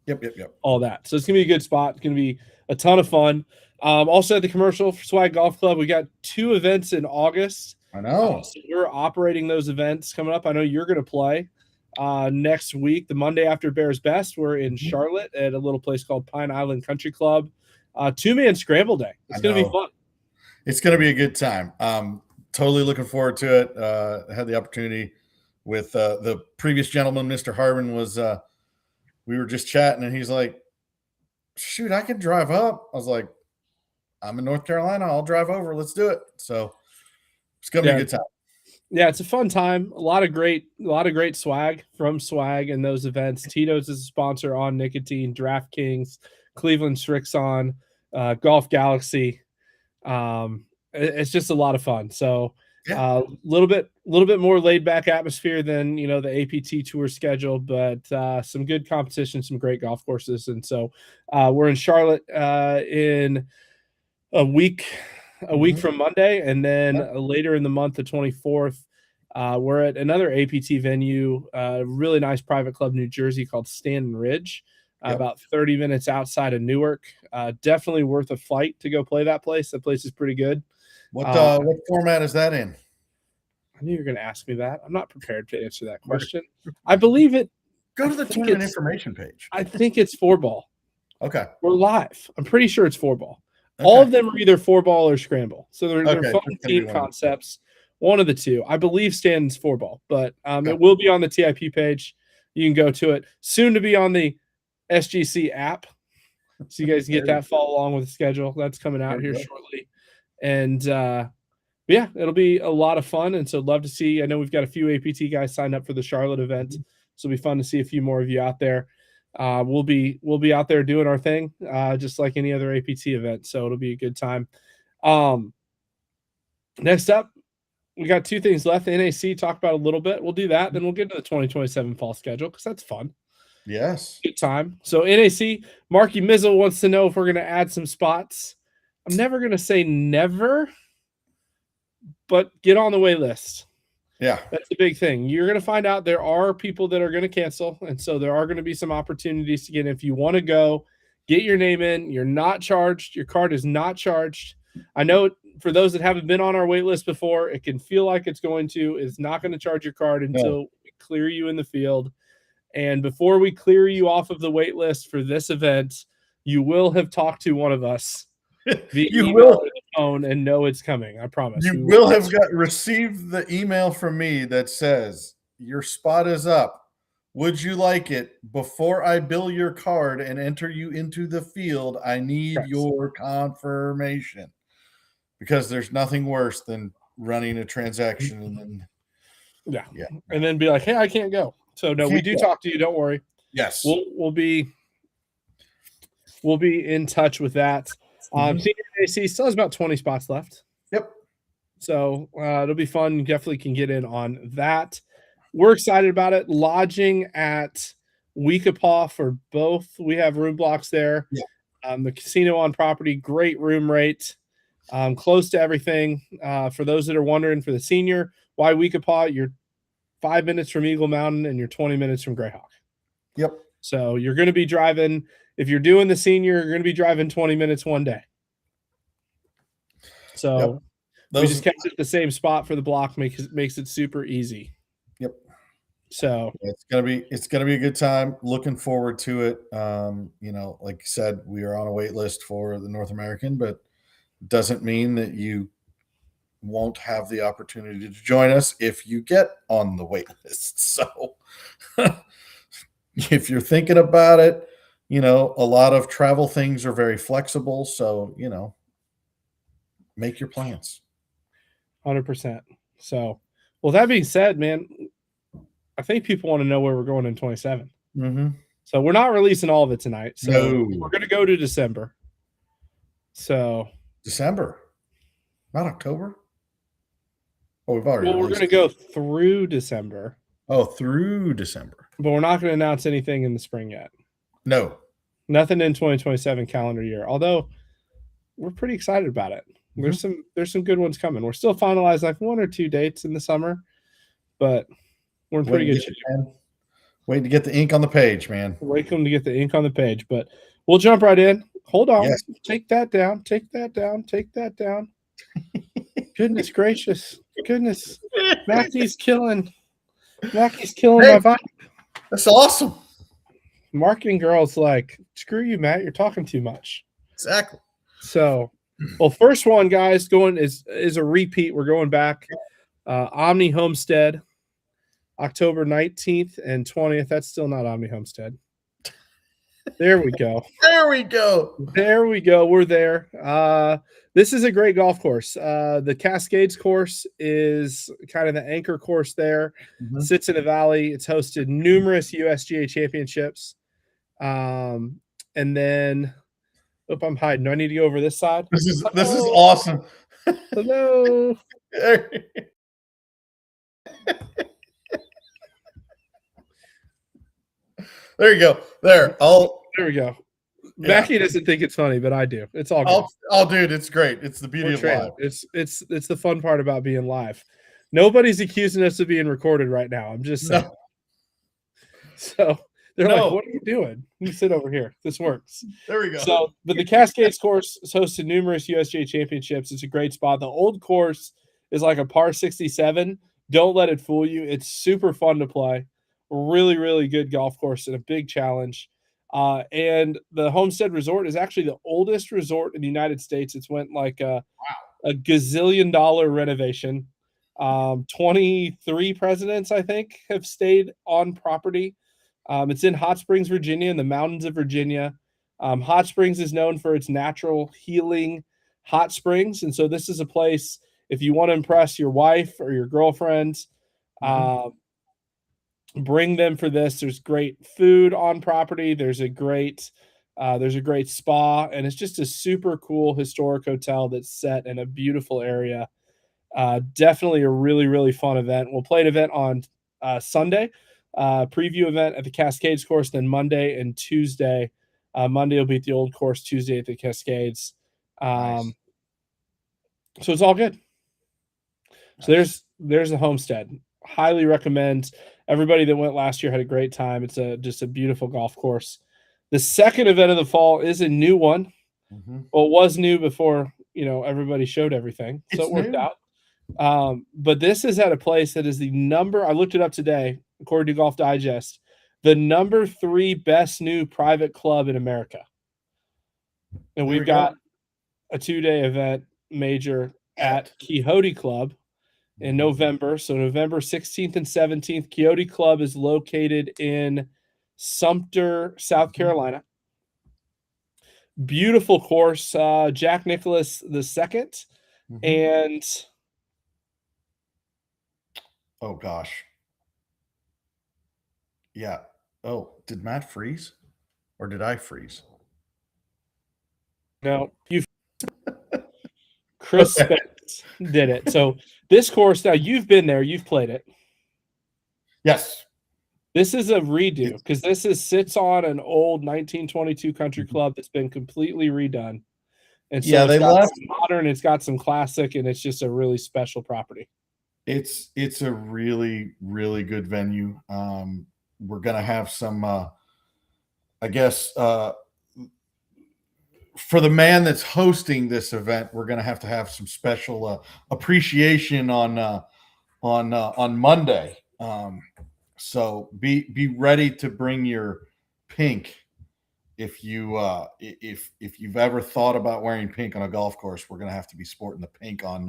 Yep. all that. So it's gonna be a good spot. It's gonna be a ton of fun. Also at the commercial for Swag Golf Club, we got 2 events in August. I know. So we're operating those events coming up. I know you're gonna play next week, the Monday after Bears Best. We're in Charlotte at a little place called Pine Island Country Club. 2-man scramble day. It's gonna be fun. It's going to be a good time. Totally looking forward to it. I had the opportunity with the previous gentleman, Mr. Harbin, was we were just chatting, and he's like, shoot, I can drive up. I was like, I'm in North Carolina. I'll drive over. Let's do it. So it's going to be a good time. Yeah, it's a fun time. A lot of great swag from Swag in those events. Tito's is a sponsor on Nicotine, DraftKings, Cleveland Strixon, Golf Galaxy. It's just a lot of fun. So a little bit more laid back atmosphere than the APT tour schedule, but some good competition, some great golf courses. And so we're in Charlotte in a week from Monday, and then later in the month, the 24th, we're at another APT venue, a really nice private club, New Jersey, called Stanton Ridge. About 30 minutes outside of Newark. Definitely worth a flight to go play that place. That place is pretty good. What format is that in? I knew you were going to ask me that. I'm not prepared to answer that question. I believe it. Go to the tournament information page. I think it's 4-ball. Okay. We're live. I'm pretty sure it's 4-ball. All of them are either 4-ball or scramble. So they're fun team concepts. One of the two. I believe Stanton's 4-ball, but it will be on the TIP page. You can go to it. Soon to be on the SGC app, so you guys can get that, follow along with the schedule. That's coming out here shortly. And it'll be a lot of fun. And so love to see. I know we've got a few APT guys signed up for the Charlotte event, so it'll be fun to see a few more of you out there. We'll be out there doing our thing, just like any other APT event. So it'll be a good time. Next up, we got 2 things left. The NAC, talk about a little bit. We'll do that. Then we'll get to the 2027 fall schedule because that's fun. Yes. Good time. So NAC, Marky Mizzle wants to know if we're going to add some spots. I'm never going to say never, but get on the wait list. Yeah. That's the big thing. You're going to find out there are people that are going to cancel. And so there are going to be some opportunities to get in. If you want to go, get your name in. You're not charged. Your card is not charged. I know for those that haven't been on our wait list before, it can feel like it's not going to charge your card until we clear you in the field. And before we clear you off of the wait list for this event, you will have talked to one of us via email or the phone and know it's coming. I promise. You will have received the email from me that says your spot is up. Would you like it? Before I bill your card and enter you into the field, I need your confirmation, because there's nothing worse than running a transaction and then and then be like, hey, I can't go. So no, we do talk to you. Don't worry. Yes, we'll be in touch with that. Senior AC still has about 20 spots left. Yep. So it'll be fun. You definitely can get in on that. We're excited about it. Lodging at Weekapaw for both. We have room blocks there. Yeah. The casino on property, great room rate, close to everything. For those that are wondering, for the senior, why Weekapaw? You're 5 minutes from Eagle Mountain and you're 20 minutes from Greyhawk. Yep. So you're going to be driving, if you're doing the senior, you're going to be driving 20 minutes one day. So we just kept it the same spot for the block, makes it super easy. Yep. So it's gonna be a good time. Looking forward to it. Like you said, we are on a wait list for the North American, but doesn't mean that you won't have the opportunity to join us if you get on the wait list. So if you're thinking about it, a lot of travel things are very flexible. So, make your plans. 100%. So, well, that being said, man, I think people want to know where we're going in 27. Mm-hmm. So we're not releasing all of it tonight. So we're going to go to December. So December, not October. Oh, we've already. Well, we're going to go through December. Oh, through December. But we're not going to announce anything in the spring yet. No. Nothing in 2027 calendar year. Although we're pretty excited about it. There's some good ones coming. We're still finalizing like 1 or 2 dates in the summer, but we're in pretty good shape. Waiting to get the ink on the page, man. Waiting to get the ink on the page, but we'll jump right in. Hold on. Yes. Take that down. Take that down. Take that down. Goodness gracious. Goodness. Mackey's killing my vibe. That's awesome. Marketing girl's like, screw you, Matt. You're talking too much. Exactly. So, well, first one, guys, going is a repeat. We're going back. Omni Homestead, October 19th and 20th. That's still not Omni Homestead. There we go. There we go. There we go. We're there. This is a great golf course. The Cascades course is kind of the anchor course there. Sits in a valley. It's hosted numerous USGA championships. And then, I'm hiding. Do I need to go over this side? This is awesome. Hello. There you go. There. There we go. Yeah. Becky doesn't think it's funny, but I do. It's all good. Oh, dude, it's great. It's the beauty We're of trained. live. It's the fun part about being live. Nobody's accusing us of being recorded right now. I'm just saying. No. So they're No. like, "What are you doing? You sit over here. This works." There we go. So, but the Cascades course has hosted numerous USGA championships. It's a great spot. The old course is like a par 67. Don't let it fool you. It's super fun to play. Really, really good golf course and a big challenge. And the Homestead Resort is actually the oldest resort in the United States. It's went like a gazillion dollar renovation. 23 presidents, I think, have stayed on property. It's in Hot Springs, Virginia, in the mountains of Virginia. Hot Springs is known for its natural healing hot springs. And so this is a place, if you want to impress your wife or your girlfriend, bring them for this. There's great food on property. There's a great spa, and it's just a super cool historic hotel that's set in a beautiful area. Definitely a really, really fun event. We'll play an event on Sunday, preview event at the Cascades course, then Monday and Tuesday. Monday will be at the old course, Tuesday at the Cascades. Nice. So it's all good. So there's the Homestead. Highly recommend. Everybody that went last year had a great time. It's just a beautiful golf course. The second event of the fall is a new one. Well, it was new before, everybody showed everything. So it worked out. But this is at a place that is I looked it up today, according to Golf Digest, the number 3 best new private club in America. And we've got a 2-day event major at Quixote Club in November. So November 16th and 17th, Quixote Club is located in Sumter, South Carolina. Beautiful course. Jack Nicklaus II. And oh gosh. Yeah. Oh, did Matt freeze? Or did I freeze? no, Chris Spence did it. So this course, now you've been there, you've played it. Yes. This is a redo because sits on an old 1922 country club that's been completely redone. And so they it's got left some modern, it's got some classic, and it's just a really special property. It's a really, really good venue. We're gonna have some I guess for the man that's hosting this event, we're gonna have to have some special appreciation on Monday. So be ready to bring your pink if you've ever thought about wearing pink on a golf course. We're gonna have to be sporting the pink on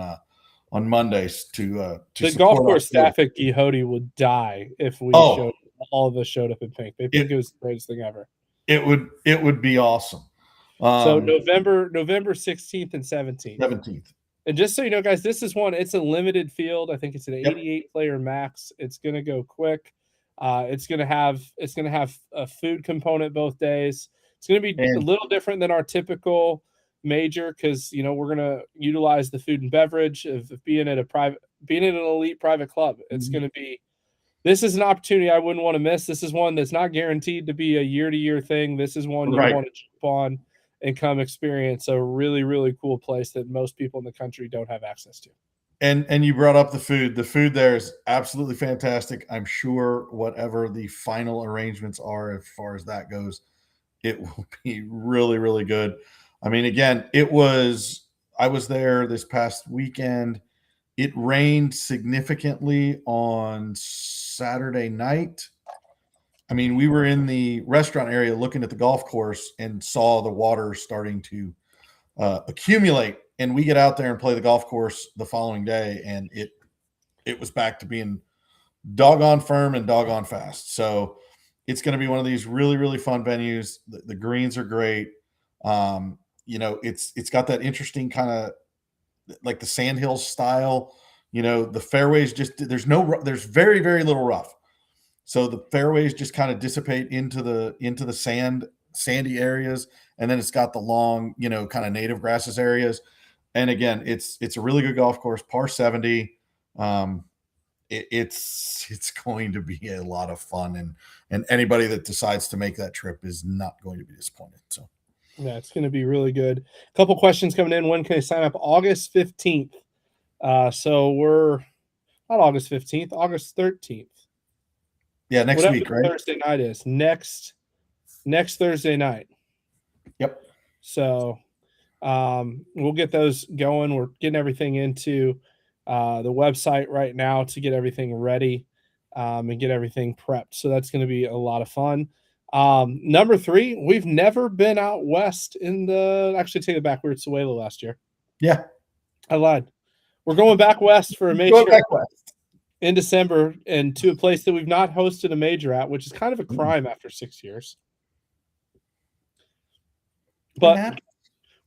Mondays to the golf course staff at Quixote would die if all of us showed up in pink. They think it was the greatest thing ever. It would be awesome. So November 16th and 17th. And just so you know, guys, this is it's a limited field. I think it's an 88 player max. It's going to go quick. It's going to have a food component both days. It's going to be a little different than our typical major because we're going to utilize the food and beverage of being at an elite private club. It's going to be. This is an opportunity I wouldn't want to miss. This is one that's not guaranteed to be a year-to-year thing. This is one you want to jump on and come experience a really, really cool place that most people in the country don't have access to. And you brought up the food. The food there is absolutely fantastic. I'm sure whatever the final arrangements are as far as that goes, it will be really, really good. I mean, again, I was there this past weekend. It rained significantly on Saturday night. I mean, we were in the restaurant area looking at the golf course and saw the water starting to accumulate. And we get out there and play the golf course the following day, and it was back to being doggone firm and doggone fast. So it's going to be one of these really, really fun venues. The greens are great. It's got that interesting kind of like the Sandhills style. The fairways there's very, very little rough. So the fairways just kind of dissipate into the sandy areas, and then it's got the long, kind of native grasses areas. And again, it's a really good golf course, par 70. It's going to be a lot of fun, and anybody that decides to make that trip is not going to be disappointed. So yeah, it's going to be really good. A couple questions coming in. When can I sign up? August 15th. So we're not August 15th, August 13th. Yeah, next Whatever week, the right? Thursday night is next Thursday night. Yep. So we'll get those going. We're getting everything into the website right now to get everything ready and get everything prepped. So that's going to be a lot of fun. Number 3, we've never been out west actually take it back. We were at Suela last year. Yeah. I lied. We're going back west for a major. Go back west. In December, and to a place that we've not hosted a major at, which is kind of a crime after 6 years. But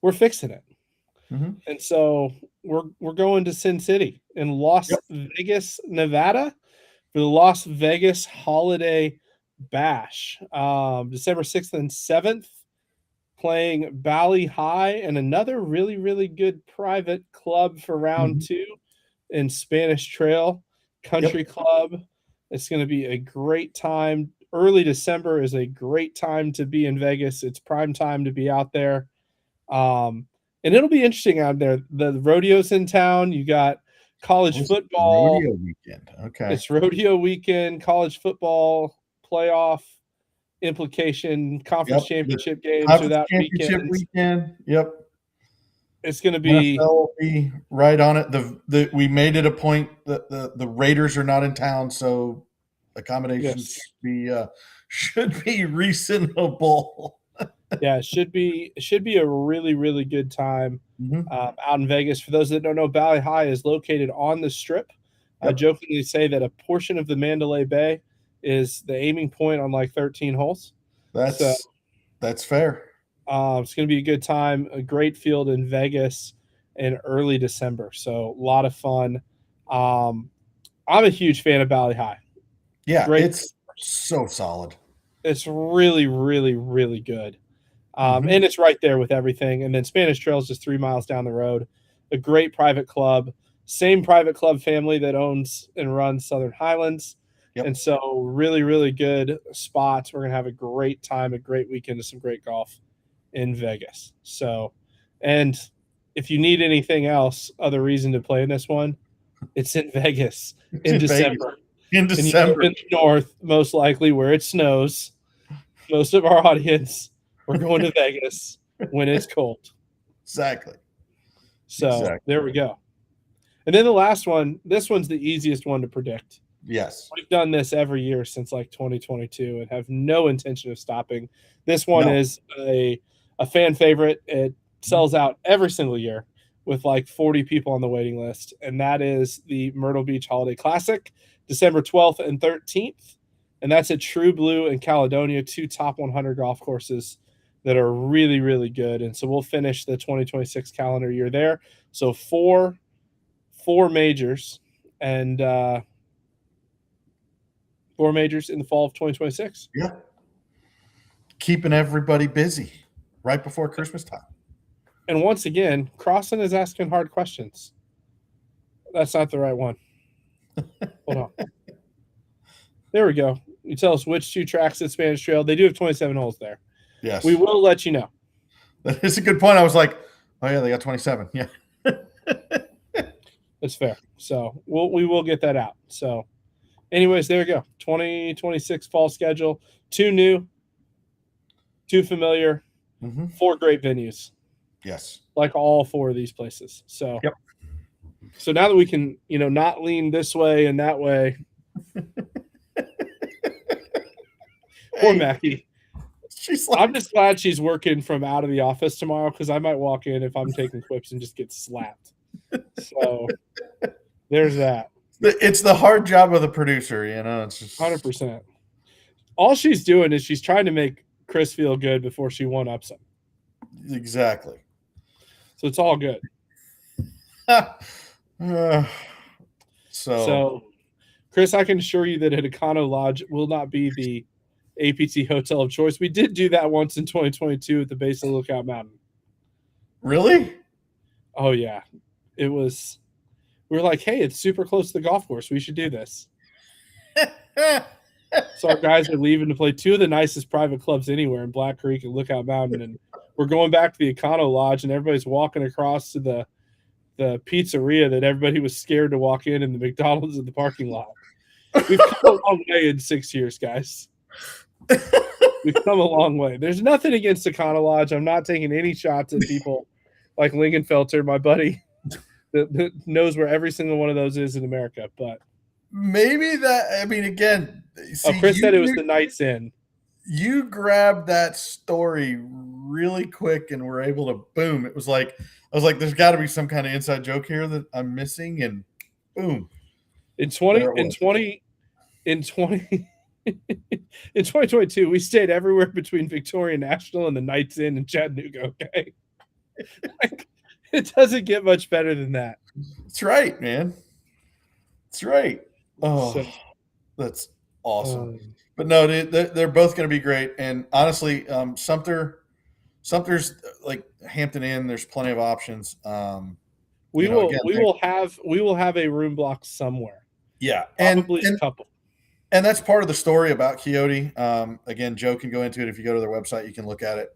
we're fixing it. Mm-hmm. And so we're going to Sin City in Las Vegas, Nevada for the Las Vegas Holiday Bash. December 6th and 7th, playing Bali High and another really, really good private club for round 2 in Spanish Trail Country Club. It's going to be a great time. Early December is a great time to be in Vegas. It's prime time to be out there. And it'll be interesting out there. The rodeo's in town. You got college football. Rodeo weekend. Okay. It's rodeo weekend, college football playoff implication, conference championship games through that weekend. Yep. It's going to be, NFL will be right on it. We made it a point that the Raiders are not in town, so accommodations should be reasonable. Yeah, it should be a really, really good time out in Vegas. For those that don't know, Bali High is located on the Strip. I jokingly say that a portion of the Mandalay Bay is the aiming point on like 13 holes. That's fair. It's going to be a good time, a great field in Vegas in early December. So a lot of fun. I'm a huge fan of Bali High. Yeah, it's so solid. It's really, really, really good. And it's right there with everything. And then Spanish Trail is just 3 miles down the road. A great private club. Same private club family that owns and runs Southern Highlands. Yep. And so really, really good spots. We're going to have a great time, a great weekend of some great golf in Vegas. So, and if you need anything else, other reason to play in this one, it's in Vegas in December. In December. And you live in the north, most likely where it snows. Most of our audience, we're going to Vegas when it's cold. Exactly. So there we go. And then the last one, this one's the easiest one to predict. Yes. We've done this every year since like 2022 and have no intention of stopping. This one is a fan favorite. It sells out every single year with like 40 people on the waiting list. And that is the Myrtle Beach Holiday Classic, December 12th and 13th. And that's at True Blue and Caledonia, 2 top 100 golf courses that are really, really good. And so we'll finish the 2026 calendar year there. So four majors and 4 majors in the fall of 2026. Yeah. Keeping everybody busy right before Christmas time. And once again, Crossan is asking hard questions. That's not the right one. Hold on. There we go. You tell us which 2 tracks at Spanish Trail. They do have 27 holes there. Yes. We will let you know. That is a good point. I was like, oh yeah, they got 27. Yeah. That's fair. So we will get that out. So anyways, there you go. 2026 fall schedule. 2 new, 2 familiar, Mm-hmm. 4 great venues. Yes. Like all 4 of these places. So Yep. So now that we can, not lean this way and that way. Poor Hey, Mackie. she's like, I'm just glad she's working from out of the office tomorrow because I might walk in if I'm taking quips and just get slapped. So there's that. it's the hard job of the producer, It's just 100%. All she's doing is she's trying to make Chris feel good before she one-ups him. exactly. So it's all good. So, Chris, I can assure you that an Econo Lodge will not be the APT hotel of choice. We did do that once in 2022 at the base of Lookout Mountain. Really? Oh, yeah. It was – we were like, hey, it's super close to the golf course. We should do this. So our guys are leaving to play 2 of the nicest private clubs anywhere in Black Creek and Lookout Mountain. And we're going back to the Econo Lodge, and everybody's walking across to the pizzeria that everybody was scared to walk in, and the McDonald's in the parking lot. We've come a long way in 6 years, guys. We've come a long way. There's nothing against Econo Lodge. I'm not taking any shots at people like Lingenfelter, my buddy, that knows where every single one of those is in America. But Maybe that, I mean, again, see, Chris said it was the Knights Inn. You grabbed that story really quick and were able to boom. It was like, I was like, there's got to be some kind of inside joke here that I'm missing, and boom. In 2022, we stayed everywhere between Victoria National and the Knights Inn in Chattanooga. Okay, it doesn't get much better than that. That's right, man. That's right. Oh, So- that's awesome. But no, they're both going to be great. And honestly, Sumter's like Hampton Inn. There's plenty of options. We You know, will again, we will have a room block somewhere. Yeah, Probably a couple. And that's part of the story about Quixote. Again, Joe can go into it. If you go to their website, you can look at it.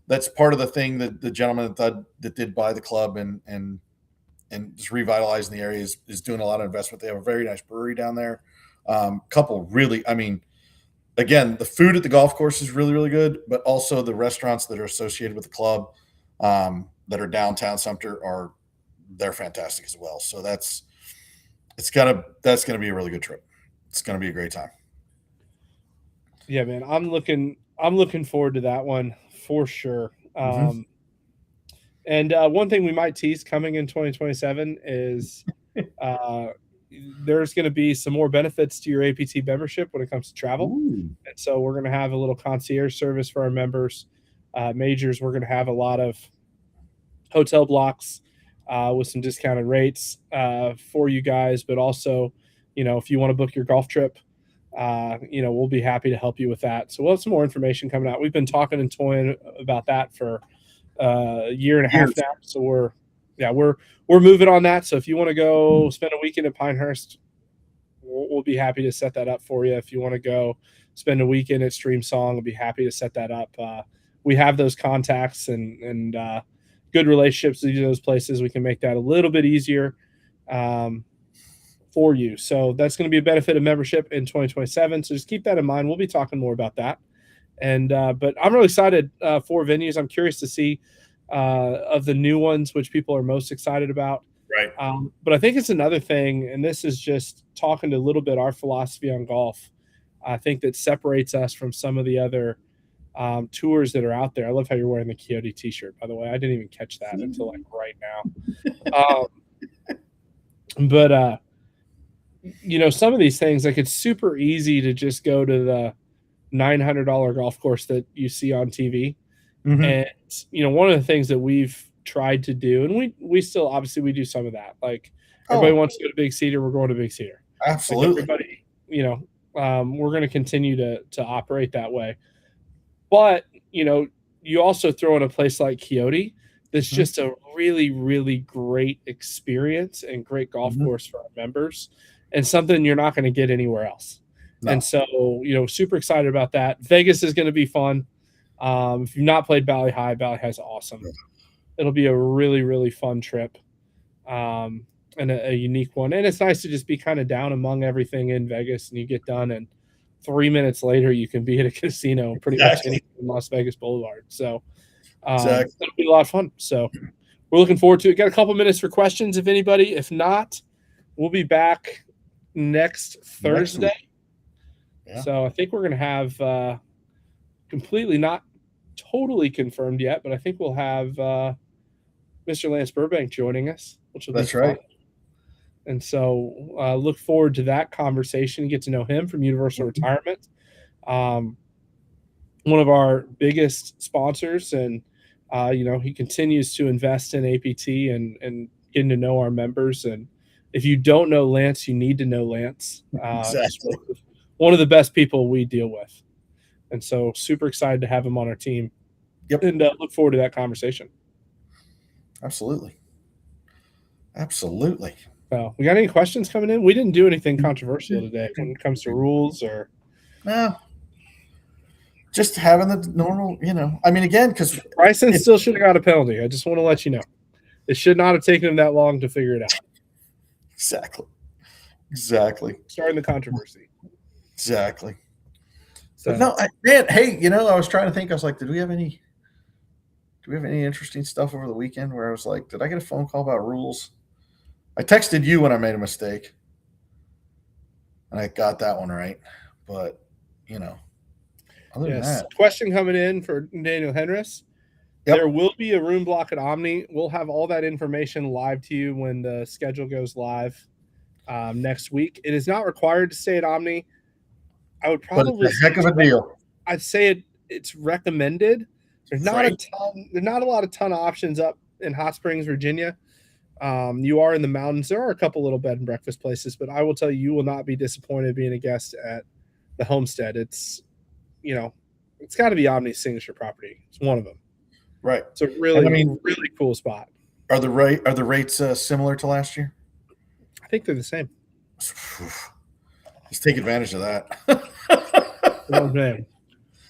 That's part of the thing that the gentleman that did buy the club and just revitalizing the area is doing a lot of investment. They have a very nice brewery down there. Couple really, I mean, again, the food at the golf course is really, really good, but also the restaurants that are associated with the club that are downtown Sumter they're fantastic as well. So that's gonna be a really good trip. It's gonna be a great time. Yeah, man, I'm looking forward to that one for sure. Mhm. And one thing we might tease coming in 2027 is there's going to be some more benefits to your APT membership when it comes to travel. Ooh. And so we're going to have a little concierge service for our members. Majors, we're going to have a lot of hotel blocks with some discounted rates for you guys. But also, if you want to book your golf trip, we'll be happy to help you with that. So we'll have some more information coming out. We've been talking and toying about that for a year and a half now. So we're moving on that. So if you want to go spend a weekend at Pinehurst, we'll be happy to set that up for you. If you want to go spend a weekend at Stream Song, we'll be happy to set that up. We have those contacts and good relationships with those places. We can make that a little bit easier for you. So that's going to be a benefit of membership in 2027. So just keep that in mind. We'll be talking more about that. And but I'm really excited for venues. I'm curious to see of the new ones, which people are most excited about. Right. But I think it's another thing, and this is just talking to a little bit our philosophy on golf. I think that separates us from some of the other tours that are out there. I love how you're wearing the Quixote t-shirt, by the way. I didn't even catch that until like right now. But some of these things, like it's super easy to just go to the $900 golf course that you see on TV. Mhm. And, one of the things that we've tried to do, and we still, obviously we do some of that. Like everybody wants to go to Big Cedar, we're going to Big Cedar. Absolutely. Like everybody, we're going to continue to operate that way. But, you also throw in a place like Quixote that's just a really, really great experience and great golf course for our members and something you're not going to get anywhere else. No. And so, super excited about that. Vegas is going to be fun. If you've not played Valley High's awesome. It'll be a really, really fun trip, and a unique one. And it's nice to just be kind of down among everything in Vegas, and you get done, and 3 minutes later you can be at a casino pretty much anywhere in Las Vegas Boulevard. So it'll be a lot of fun. So we're looking forward to it. Got a couple minutes for questions, if anybody. If not, we'll be back next Thursday. Yeah. So I think we're going to have completely not totally confirmed yet, but I think we'll have Mr. Lance Burbank joining us, which will be That's fun. right. And so look forward to that conversation, get to know him from Universal Retirement. One of our biggest sponsors, and he continues to invest in APT and getting to know our members. And if you don't know Lance, you need to know Lance. Exactly. One of the best people we deal with. And so super excited to have him on our team. Yep. And look forward to that conversation. Absolutely. Absolutely. So we got any questions coming in? We didn't do anything controversial today when it comes to rules or. No. Just having the normal, I mean, again, because Bryson still should have got a penalty. I just want to let you know. It should not have taken him that long to figure it out. Exactly. Starting the controversy. Exactly. So, But no, man, hey, I was trying to think. I was like, do we have any interesting stuff over the weekend where I was like, did I get a phone call about rules? I texted you when I made a mistake. And I got that one right. But, other than that. Question coming in for Daniel Henris. Yep. There will be a room block at Omni. We'll have all that information live to you when the schedule goes live next week. It is not required to stay at Omni. I would probably But it's a heck of a deal. I'd say it's recommended. There's not Right. there's not a lot of options up in Hot Springs, Virginia. You are in the mountains. There are a couple little bed and breakfast places, but I will tell you will not be disappointed being a guest at the Homestead. It's it's got to be Omni's signature property. It's one of them. Right. It's a really, And really cool spot. Are the rates similar to last year? I think they're the same. Let's take advantage of that. Oh, man.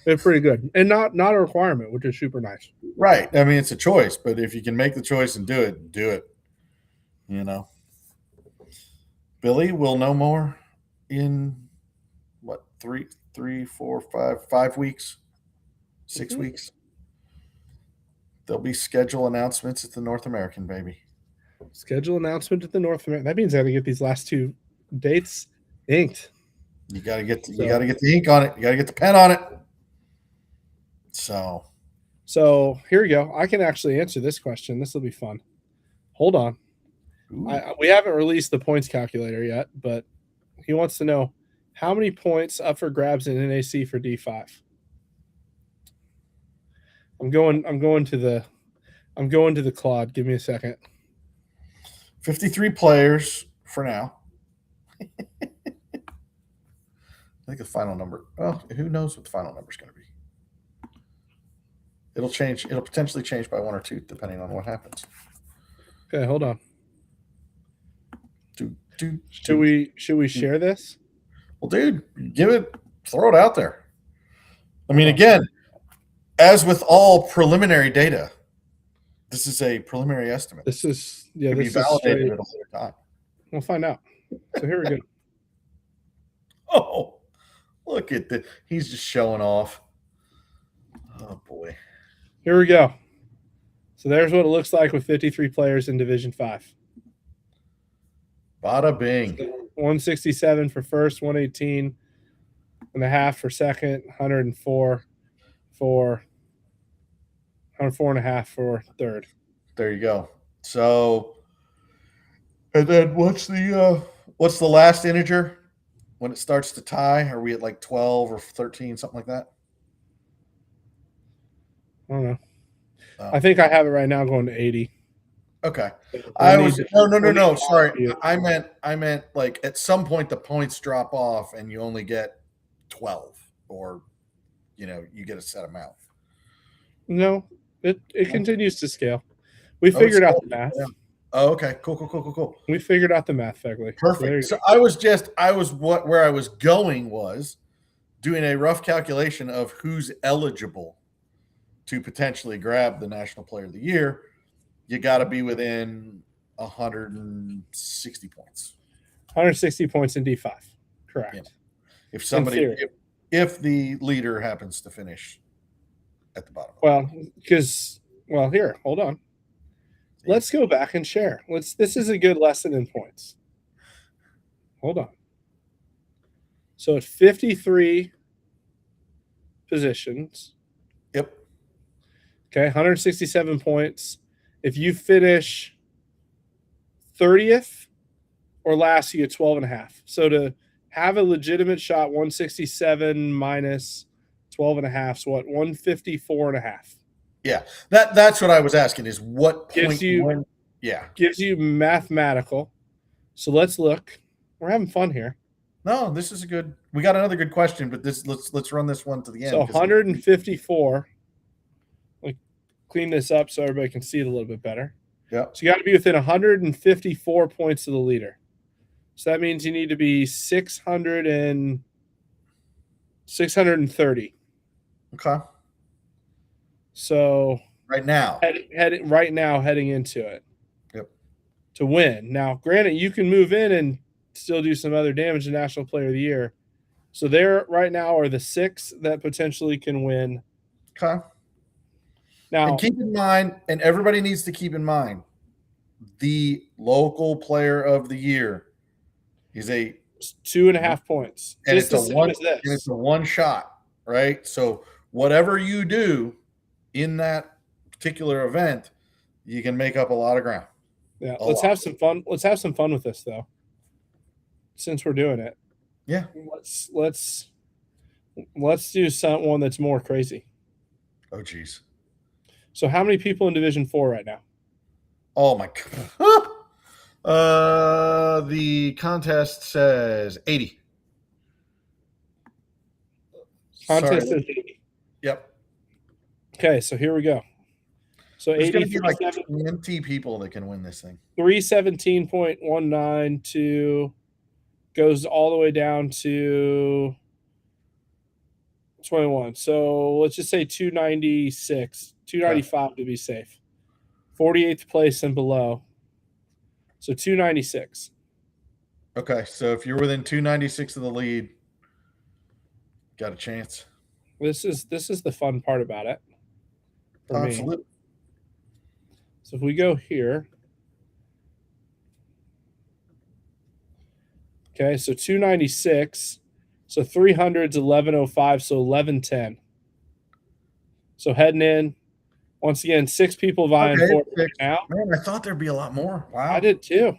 They're pretty good. And not a requirement, which is super nice. Right. I mean, it's a choice, but if you can make the choice and do it, do it. Billy will know more in what, 5 weeks, 6 weeks. There'll be schedule announcements at the North American, baby. Schedule announcement at the North American. That means I got to get these last two dates inked. You got to get the ink on it. You got to get the pen on it. So here we go. I can actually answer this question. This will be fun. Hold on. We haven't released the points calculator yet, but he wants to know how many points up for grabs in NAC for D5. I'm going to the Claude. Give me a second. 53 players for now. I think the final number. Well, who knows what the final number is going to be? It'll change. It'll potentially change by 1 or 2 depending on what happens. Okay, hold on. Should we share this? Well, dude, throw it out there. I mean, again, as with all preliminary data, this is a preliminary estimate. This is It can be validated at a later time. We'll find out. So here we go. Oh, look at that. He's just showing off. Oh, boy. Here we go. So there's what it looks like with 53 players in Division 5. Bada bing. 167 for first, 118 and a half for second, 104 and a half for third. There you go. So, and then what's the last integer when it starts to tie? Are we at like 12 or 13, something like that? I don't know. I think I have it right now going to 80. Okay. We'll No. need- Sorry. I meant like at some point the points drop off and you only get 12 or, you get a set amount. No, it continues to scale. We figured out the math. Yeah. Oh, okay. Cool. We figured out the math, Fegley. Perfect. So where I was going was doing a rough calculation of who's eligible to potentially grab the National Player of the Year, you got to be within 160 points. 160 points in D5. Correct. Yeah. If somebody, theory. if the leader happens to finish at the bottom. Well, here, hold on. Let's go back and share. This is a good lesson in points. Hold on. So at 53 positions, Yep. okay, 167 points. If you finish 30th or last, you get 12 and a half. So to have a legitimate shot, 167 minus 12 and a half is what? 154 and a half. Yeah. That's what I was asking is what Gives point you- yeah. Gives you mathematical. So let's look. We're having fun here. No, this is a good. We got another good question, but let's run this one to the end. So 'cause 154. Like clean this up so everybody can see it a little bit better. Yeah. So you got to be within 154 points of the leader. So that means you need to be 630. Okay. So Right now. heading into it. Yep. To win. Now, granted, you can move in and still do some other damage to National Player of the Year. So there right now are the 6 that potentially can win. Okay. Now, And keep in mind, and everybody needs to keep in mind, the local player of the year is a 2.5 points. and Just it's as a same one as this. and it's a one shot, right? So whatever you do in that particular event, you can make up a lot of ground. Yeah, a let's lot. have some fun. Let's have some fun with this though. Since we're doing it. Yeah. Let's do one that's more crazy. Oh geez. So how many people in Division 4 right now? Oh my god. The contest says 80. Contest Sorry. is 80. Yep. Okay, so here we go. So There's 80, going to be like 20 people that can win this thing. 317.192 goes all the way down to 21. So let's just say 296, 295 to be safe. 48th place and below. So 296. Okay, so if you're within 296 of the lead, got a chance. This is the fun part about it. For me. Absolutely. So if we go here. Okay, so 296. So 300's 1105, so 1110. So heading in. Once again, 6 people vying Okay, for it right 6. now. Man, I thought there'd be a lot more. Wow. I did too.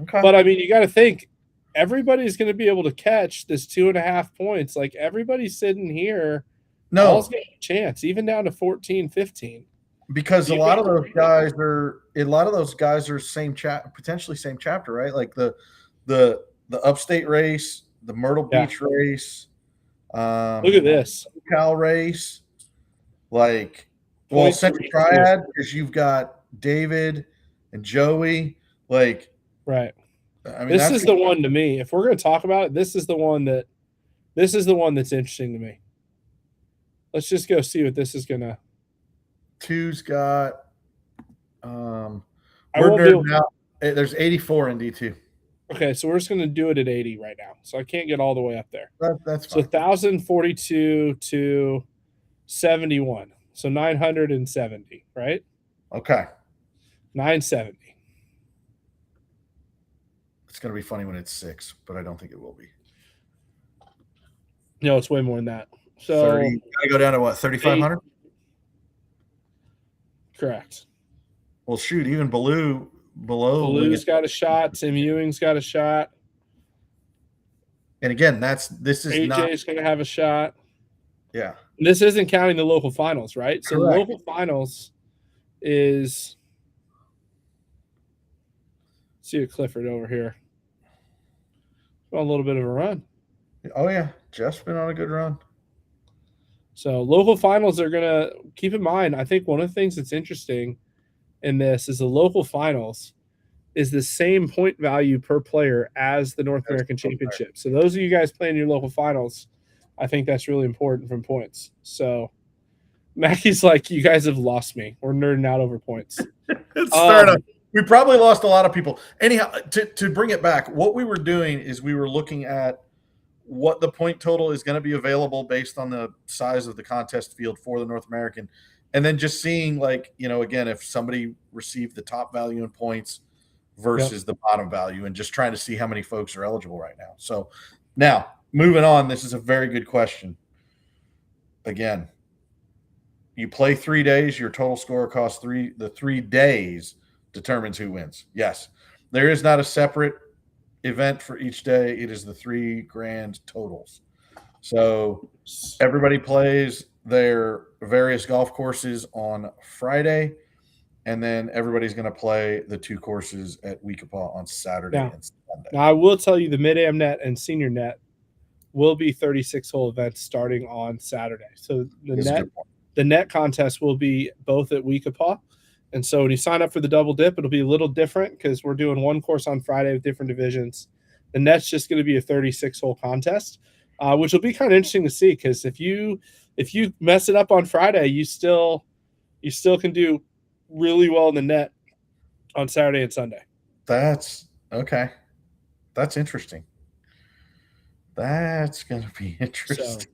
Okay. But I mean, you got to think everybody's going to be able to catch this 2.5 points. Like everybody's sitting here. no, All's getting a chance, even down to 14, 15. because a You lot got- of those guys are potentially same chapter, right? Like the upstate race, the Myrtle Yeah. Beach race. Look at this. Cal race. Like, well, 23. Central Triad, because you've got David and Joey. Like, Right. I mean, This that's is the one to me. If we're going to talk about it, this is the one that's interesting to me. Let's just go see what this is going to. two's got. I We're won't nerding do. out. There's 84 in D2. Okay, so we're just going to do it at 80 right now. So I can't get all the way up there. That's So fine. 1,042 to 71. So 970, right? Okay. 970. It's going to be funny when it's 6, but I don't think it will be. No, it's way more than that. So 30. Gotta go down to what, 3,500? correct. Well, shoot, even below. Baloo's got a shot. Tim Ewing's got a shot. And again, this is not. AJ's going to have a shot. Yeah. And this isn't counting the local finals, right? So the Correct. local finals is. Let's see a Clifford over here. On a little bit of a run. Oh yeah, Jeff's been on a good run. So local finals are gonna keep in mind. I think one of the things that's interesting in this is the local finals is the same point value per player as the North American Championship. So those of you guys playing your local finals, I think that's really important from points. So Mackey's like, you guys have lost me. We're nerding out over points. It's starting up. We probably lost a lot of people. Anyhow, to bring it back, what we were doing is we were looking at what the point total is going to be available based on the size of the contest field for the North American. And then just seeing, like, again, if somebody received the top value in points versus the bottom value, and just trying to see how many folks are eligible right now. So now moving on, this is a very good question. Again, you play 3 days, your total score costs the 3 days determines who wins. Yes. There is not a separate event for each day. It is the 3 grand totals. So everybody plays their various golf courses on Friday, and then everybody's going to play the 2 courses at Weekapaw on Saturday and Sunday. Now, I will tell you the Mid-Am Net and Senior Net will be 36-hole events starting on Saturday. So the net contest will be both at Weekapaw. And so when you sign up for the double dip, it'll be a little different because we're doing one course on Friday with different divisions. The net's just going to be a 36-hole contest, which will be kind of interesting to see, because if you mess it up on Friday, you still can do really well in the net on Saturday and Sunday. That's okay. That's interesting. That's going to be interesting.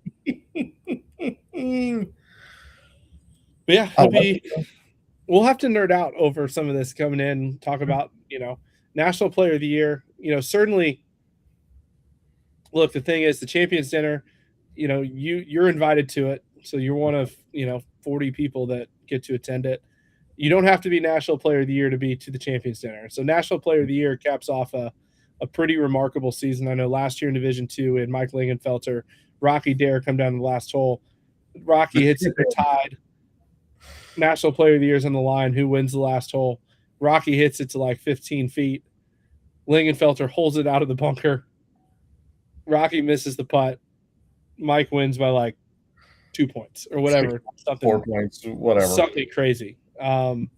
But yeah, we'll have to nerd out over some of this coming in, talk about, National Player of the Year. Certainly, look, the thing is, the Champions Dinner, you're invited to it. So you're one of, 40 people that get to attend it. You don't have to be National Player of the Year to be to the Champions Dinner. So National Player of the Year caps off a pretty remarkable season. I know last year in Division II, we had Mike Lingenfelter, Rocky Dare come down the last hole. Rocky hits it tied. National Player of the Year is on the line. Who wins the last hole? Rocky hits it to like 15 feet. Lingenfelter holds it out of the bunker. Rocky misses the putt. Mike wins by like 2 points or whatever. 4 points, whatever. Something crazy. And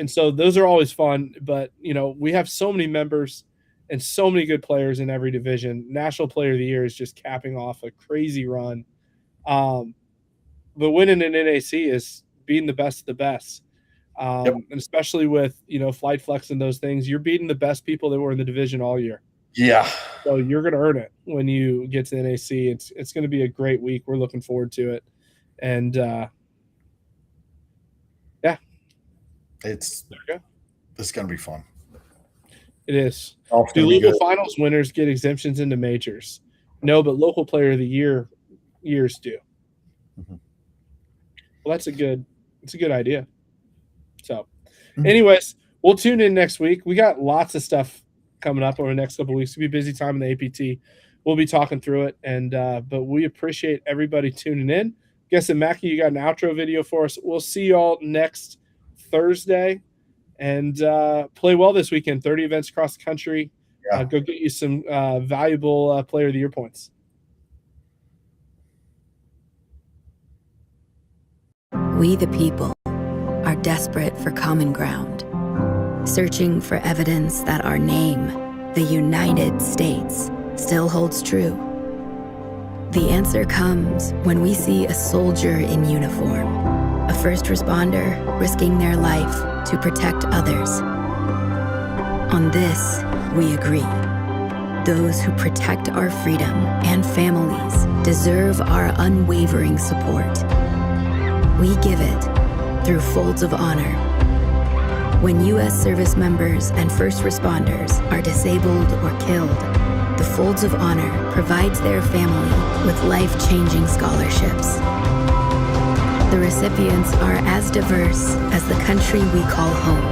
so those are always fun. But, we have so many members and so many good players in every division. National Player of the Year is just capping off a crazy run. But winning an NAC is beating the best of the best. And especially with, Flight Flex and those things, you're beating the best people that were in the division all year. Yeah. So you're going to earn it when you get to the NAC. It's going to be a great week. We're looking forward to it. And, it's going to be fun. It is. Do local finals winners get exemptions into majors? No, but local player of the years do. Mm-hmm. Well, it's a good idea. So, anyways, we'll tune in next week. We got lots of stuff coming up over the next couple of weeks. It'll be a busy time in the APT. We'll be talking through it, and but we appreciate everybody tuning in. Guessing Mackie, you got an outro video for us. We'll see y'all next Thursday, and play well this weekend. 30 events across the country. Go get you some valuable Player of the Year points. We the people are desperate for common ground, searching for evidence that our name, the United States, still holds true. The answer comes when we see a soldier in uniform, a first responder risking their life to protect others. On this, we agree. Those who protect our freedom and families deserve our unwavering support. We give it through Folds of Honor. When U.S. service members and first responders are disabled or killed, the Folds of Honor provides their family with life-changing scholarships. The recipients are as diverse as the country we call home.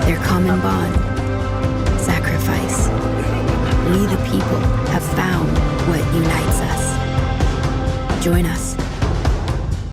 Their common bond, sacrifice. We the people have found what unites us. Join us